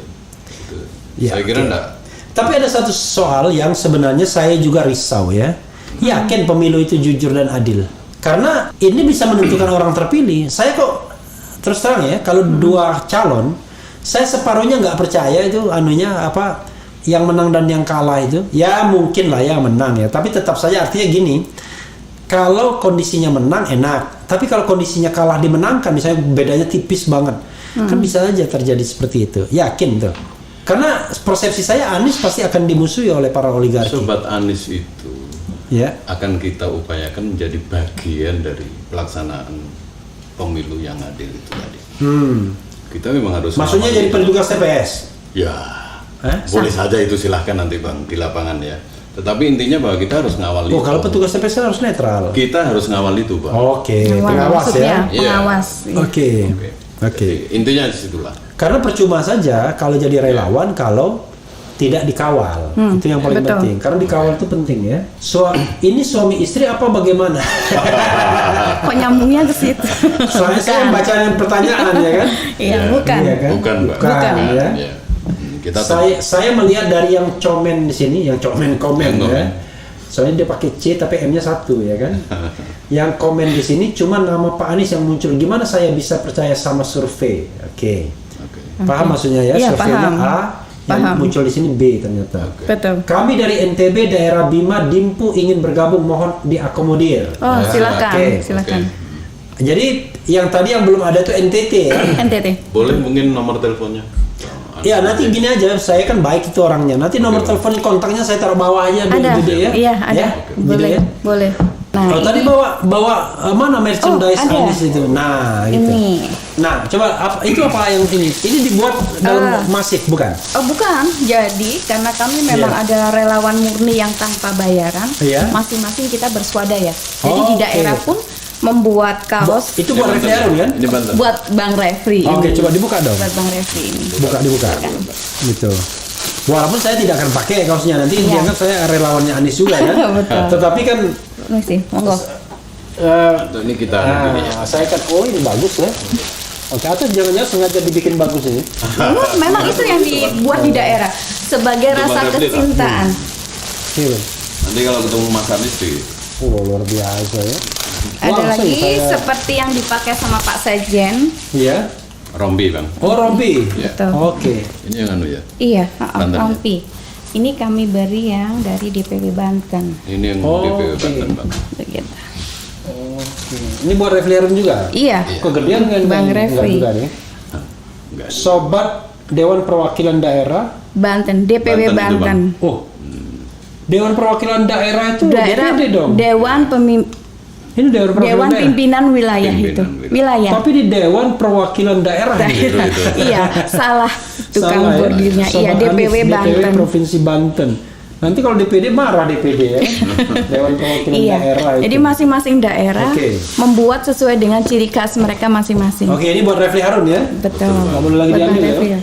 Ya, Saya kira oke. enggak. Tapi ada satu soal yang sebenarnya saya juga risau ya. Yakin pemilu itu jujur dan adil. Karena ini bisa menentukan orang terpilih. Saya kok terus terang ya, kalau dua calon, saya separuhnya nggak percaya itu anunya apa yang menang dan yang kalah itu. Ya mungkin lah yang menang ya. Tapi tetap saja artinya gini. Kalau kondisinya menang enak, tapi kalau kondisinya kalah dimenangkan, misalnya bedanya tipis banget, kan bisa aja terjadi seperti itu. Yakin tuh. Karena persepsi saya Anies pasti akan dimusuhi oleh para oligarki. Sobat Anies itu Ya. akan kita upayakan menjadi bagian dari pelaksanaan pemilu yang adil itu tadi. Kita memang harus Maksudnya jadi petugas TPS. Ya, boleh saja itu silahkan nanti Bang di lapangan ya. Tetapi intinya bahwa kita harus ngawal itu. Oh, kalau petugas TPS kan harus netral. Kita harus ngawal itu Bang. Oke, pengawas ya. Iya. Pengawas. Oke. Oke. Jadi, intinya disitulah. Karena percuma saja kalau jadi relawan kalau tidak dikawal. Itu yang paling betul. penting. Karena dikawal itu penting ya. Ini suami istri apa bagaimana? Kok nyambungnya ke situ? Soalnya saya membaca pertanyaan ya kan? Iya, bukan. Iya kan? Bukan, Mbak. Bukan, ya. Ya. Kita Saya melihat dari yang komen di sini, yang komen Yang ya. komen. Soalnya dia pakai C tapi M-nya 1 ya kan. Yang komen di sini cuma nama Pak Anies yang muncul. Gimana saya bisa percaya sama survei? Oke. Paham maksudnya ya? Iya, Surveinya paham. A, yang Paham. muncul di sini B ternyata. Betul. Kami dari NTB daerah Bima Dimpu ingin bergabung, mohon diakomodir. Oh, silakan, Oke. silakan. Jadi yang tadi yang belum ada tuh NTT ya. NTT. boleh mungkin nomor teleponnya. Ya nanti gini aja, saya kan baik itu orangnya. Nanti nomor telepon kontaknya saya taruh bawah aja dulu Ada. gede ya. Iya, ada. Ya, Boleh, gede ya. boleh. Nah, Kalau tadi bawa mana merchandise Oh, ada. Anies itu. Nah, gitu. ini. Nah, coba itu apa yang ini? Ini dibuat dalam masif bukan? Oh bukan, jadi karena kami memang Iya. ada relawan murni yang tanpa bayaran, Iya. masing-masing kita berswadaya. Jadi Oh, di daerah oke. pun membuat kaos Itu buat Refli Harun kan? Ini Banten. buat Bang Refli. Oke, ini. coba dibuka dong. Buat Bang Refli ini. Dibuka. Gitu. Walaupun saya tidak akan pakai kaosnya nanti Iya. dianggap saya relawannya Anies juga kan. Betul. Tetapi kan Ini sih, monggo. Ini kita begini ya. saya kan ini bagus ya. Oke, atau jangan-jangan sengaja dibikin bagus ini. Memang itu yang dibuat di daerah sebagai Itu rasa Bang Refli, Pak. kecintaan. Gitu. Nanti kalau ketemu Mas Anies di Luar biasa ya. Ada Langsung lagi saya- seperti yang dipakai sama Pak Sekjen. Iya. Rompi Bang. Oh, Rompi. Ya. Betul. Oke. Ini yang anu ya. Iya, Banten ya? rompi. Ini kami beri yang dari DPW Banten. Ini yang Oh, DPW oke. Banten Bang. Begitu. Oke. Ini buat Refli Harun juga? Iya. Kegedean kan? Bang Enggak Refli. juga nih. Enggak. Sobat Dewan Perwakilan Daerah. Banten, DPW Banten itu, Bang. Banten. Oh. Dewan Perwakilan Daerah itu Daerah DPD dong. Ini Dewan Perwakilan Dewan Daerah. Pimpinan Wilayah Pimpinan itu. wilayah. Wilayah. Tapi di Dewan Perwakilan Daerah. Daerah. Iya, salah tukang Salah ya. bordirnya. Iya, Sobat DPW Anies, Banten. DPW Provinsi Banten. Nanti kalau DPD marah DPD ya. Dewan Perwakilan Iya. Daerah itu. Jadi masing-masing daerah Oke. membuat sesuai dengan ciri khas mereka masing-masing. Oke, ini buat Refli Harun ya. Betul. Nggak boleh lagi Buat Bang diambil ya. Refli ya.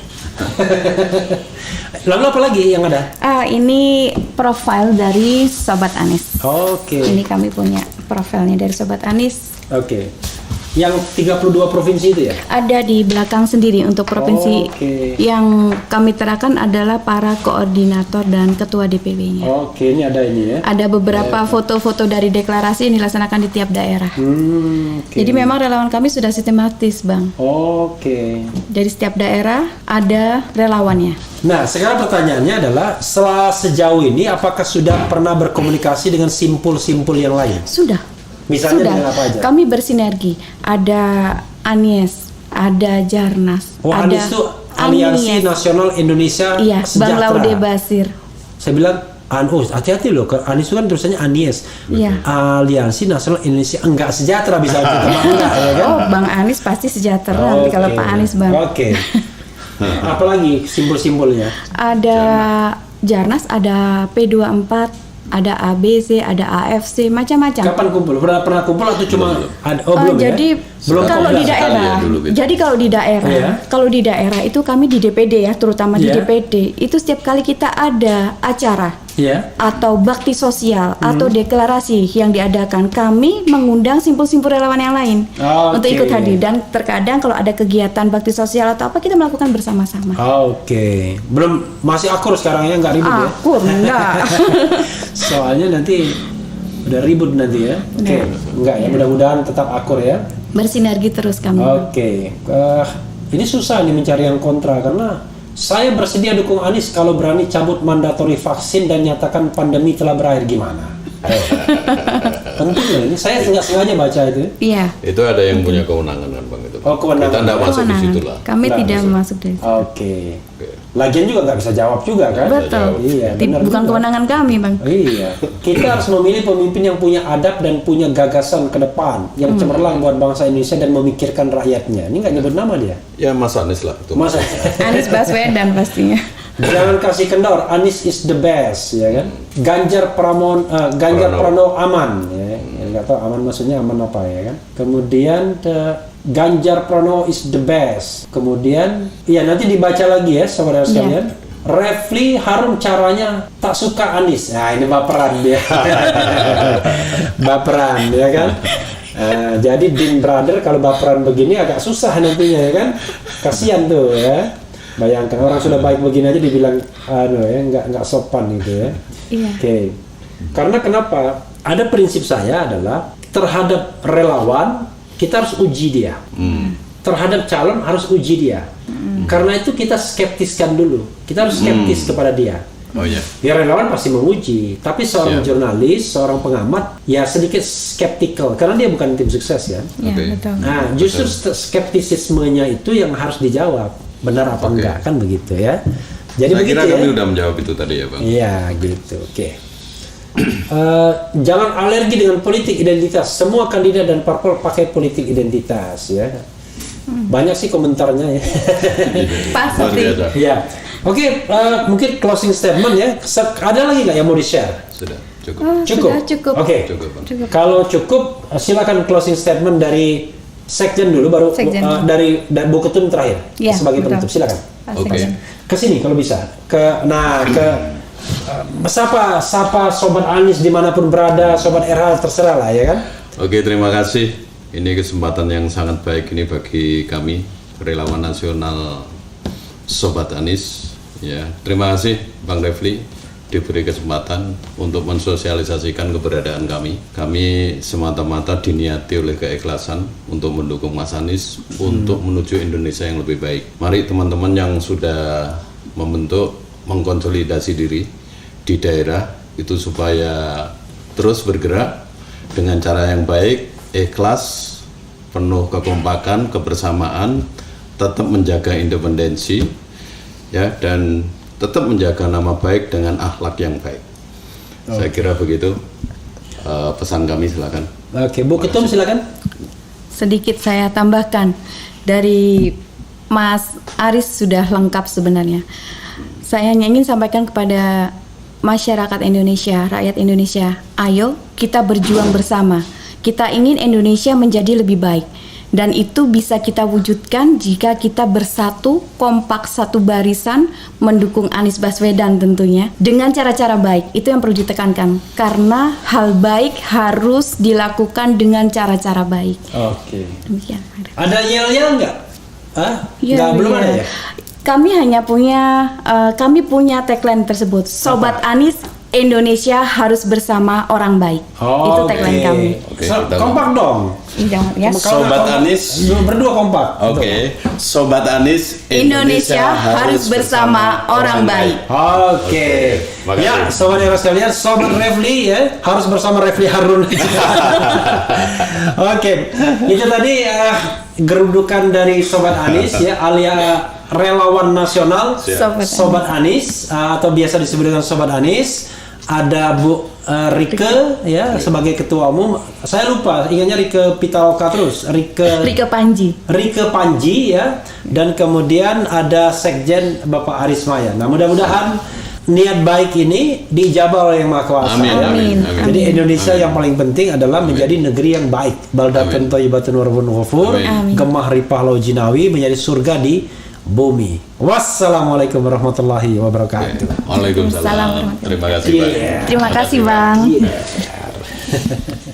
Lalu apa lagi yang ada? Ini profil dari Sobat Anies. Oke. Ini kami punya profilnya dari Sobat Anies. Oke. Yang 32 provinsi itu ya? Ada di belakang sendiri untuk provinsi. Oke. Yang kami terakan adalah para koordinator dan ketua DPW-nya. Oke, ini ada ini ya. Ada beberapa foto-foto dari deklarasi yang dilaksanakan di tiap daerah. Oke. Jadi memang relawan kami sudah sistematis, Bang. Oke. Dari setiap daerah ada relawannya. Nah, sekarang pertanyaannya adalah setelah sejauh ini apakah sudah pernah berkomunikasi dengan simpul-simpul yang lain? Sudah. Misalnya Sudah. dengan apa aja? Kami bersinergi. Ada Anies, ada Jarnas, Oh, ada Anies itu Aliansi Anies. Nasional Indonesia Iya, Bang Sejahtera. Laude Basir. Saya bilang, hati-hati loh, ke Anies itu kan tulisannya Anies. Iya. Aliansi Nasional Indonesia enggak sejahtera bisa kita enggak ya kan? Oh, Bang Anies pasti sejahtera nanti kalau Pak Anies, Bang. Oke. Apalagi simbol-simbolnya? Ada Jarnas, ada P24, ada ABC, ada AFC, macam-macam. Kapan kumpul? Pernah kumpul atau cuma ada? Oh, belum Jadi ya? Belum kalau di komunikasi. daerah, ya dulu gitu. jadi kalau di daerah itu kami di DPD ya, terutama di Iya. DPD itu setiap kali kita ada acara Iya. atau bakti sosial atau deklarasi yang diadakan, kami mengundang simpul-simpul relawan yang lain untuk ikut hadir, dan terkadang kalau ada kegiatan bakti sosial atau apa kita melakukan bersama-sama. Oke. Belum, masih akur sekarang ya, nggak ribut ya? Akur enggak. Soalnya nanti udah ribut nanti ya. Oke. Enggak ya, mudah-mudahan tetap akur ya. Bersinergi terus kami. Oke. Ini susah nih mencari yang kontra karena saya bersedia dukung Anies kalau berani cabut mandatori vaksin dan nyatakan pandemi telah berakhir. Gimana? Penting loh ini. Saya nggak sengaja baca itu. Iya. Itu ada yang punya kewenangan kan Bang itu. Oh, kewenangan. Kita enggak masuk di Kewenangan. situ lah. Kami Nggak tidak masuk. masuk dari situ. Oke. Lagian juga nggak bisa jawab juga kan? Betul. Iya, Ti- benar Bukan juga. kewenangan kami, Bang. Iya, kita harus memilih pemimpin yang punya adab dan punya gagasan ke depan, yang cemerlang buat bangsa Indonesia dan memikirkan rakyatnya. Ini nggak nyebut nama dia, Ya Mas Anies lah itu. Mas. Anies Baswedan pastinya. Jangan kasih kendor, Anies is the best, ya kan? Ganjar Pranowo. Pranowo aman, ya. Nggak tahu aman maksudnya aman apa ya kan? Kemudian Ganjar Pranowo is the best. Kemudian, ya nanti dibaca lagi ya, saudara sekalian. Refli Harun caranya tak suka Anies. Nah ini baperan dia. Baperan ya kan. Jadi Dean Brother kalau baperan begini agak susah nantinya ya kan. Kasihan tuh ya. Bayangkan orang sudah baik begini aja dibilang ya nggak sopan gitu ya. Iya. Oke. Karena kenapa? Ada prinsip saya adalah terhadap relawan kita harus uji dia. Terhadap calon harus uji dia. Karena itu kita skeptiskan dulu. Kita harus skeptis kepada dia. Oh iya. Ya relawan pasti menguji, tapi seorang Siap. jurnalis, seorang pengamat ya sedikit skeptikal karena dia bukan tim sukses ya. Iya, Oke. betul. Nah, justru skeptisismenya itu yang harus dijawab. Benar apa Oke. enggak kan begitu ya. Jadi Saya begitu kira kami ya. udah menjawab itu tadi ya Bang. Iya, gitu. Oke. Jangan alergi dengan politik identitas. Semua kandidat dan parpol pakai politik identitas ya. Banyak sih komentarnya ya. Pasti. Luar biasa. Ya. Oke, mungkin closing statement ya. Ada lagi nggak yang mau di-share? Sudah cukup. Oh, Cukup? sudah cukup. Oke. Cukup Bang. Cukup. Kalau cukup, silakan closing statement dari Sekjen dulu, baru Sekjen. dari Bu Ketum terakhir Iya, sebagai betul. penutup. Silakan. Pasti. Oke. Ke sini kalau bisa. Sapa sobat Anies dimanapun berada, sobat RH terserah lah ya kan. Oke, terima kasih. Ini kesempatan yang sangat baik ini bagi kami relawan nasional Sobat Anies. Ya, terima kasih Bang Refli diberi kesempatan untuk mensosialisasikan keberadaan kami. Kami semata-mata diniati oleh keikhlasan untuk mendukung Mas Anies untuk menuju Indonesia yang lebih baik. Mari teman-teman yang sudah membentuk, mengkonsolidasi diri di daerah itu supaya terus bergerak dengan cara yang baik, ikhlas, penuh kekompakan, kebersamaan, tetap menjaga independensi, ya, dan tetap menjaga nama baik dengan akhlak yang baik. Saya kira begitu pesan kami, silakan. Oke, Bu Ketum silakan. Sedikit saya tambahkan, dari Mas Aris sudah lengkap sebenarnya. Saya hanya ingin sampaikan kepada masyarakat Indonesia, rakyat Indonesia, ayo kita berjuang bersama. Kita ingin Indonesia menjadi lebih baik. Dan itu bisa kita wujudkan jika kita bersatu, kompak satu barisan, mendukung Anies Baswedan tentunya. Dengan cara-cara baik, itu yang perlu ditekankan. Karena hal baik harus dilakukan dengan cara-cara baik. Oke. Demikian. Ada yel-yel nggak? Iya, Nggak, belum iya. ada ya? Kami hanya punya tagline tersebut. Sobat Anies, Indonesia harus bersama orang baik. Itu tagline kami. Oke, Kompak dong. Jangan ya. Kalau Sobat nggak Anies. berdua kompak. Oke, Sobat Anies, Indonesia harus bersama orang baik. Oke. Makasih. Ya, sobat yang sekalian, sobat Refli ya harus bersama Refli Harun. Oke. Itu tadi gerudukan dari sobat Anies ya, alias relawan nasional sobat Anies atau biasa disebut dengan sobat Anies. Ada Bu Rike ya sebagai ketua umum. Saya lupa, ingatnya Rike Pitaloka terus. Rike Panji ya. Dan kemudian ada Sekjen Bapak Aris Maya. Nah, mudah-mudahan niat baik ini diijabah oleh Yang Maha Kuasa. Amin, Ya. amin, amin. Jadi Indonesia Amin. yang paling penting adalah menjadi negeri yang baik. Baldatun thayyibatun wa rabbun ghafur. Amin. Gemah ripah lau jinawi menjadi surga di bumi. Wassalamualaikum warahmatullahi wabarakatuh. Waalaikumsalam. Waalaikumsalam. Terima kasih, Pak. Terima kasih, Bang. Yeah.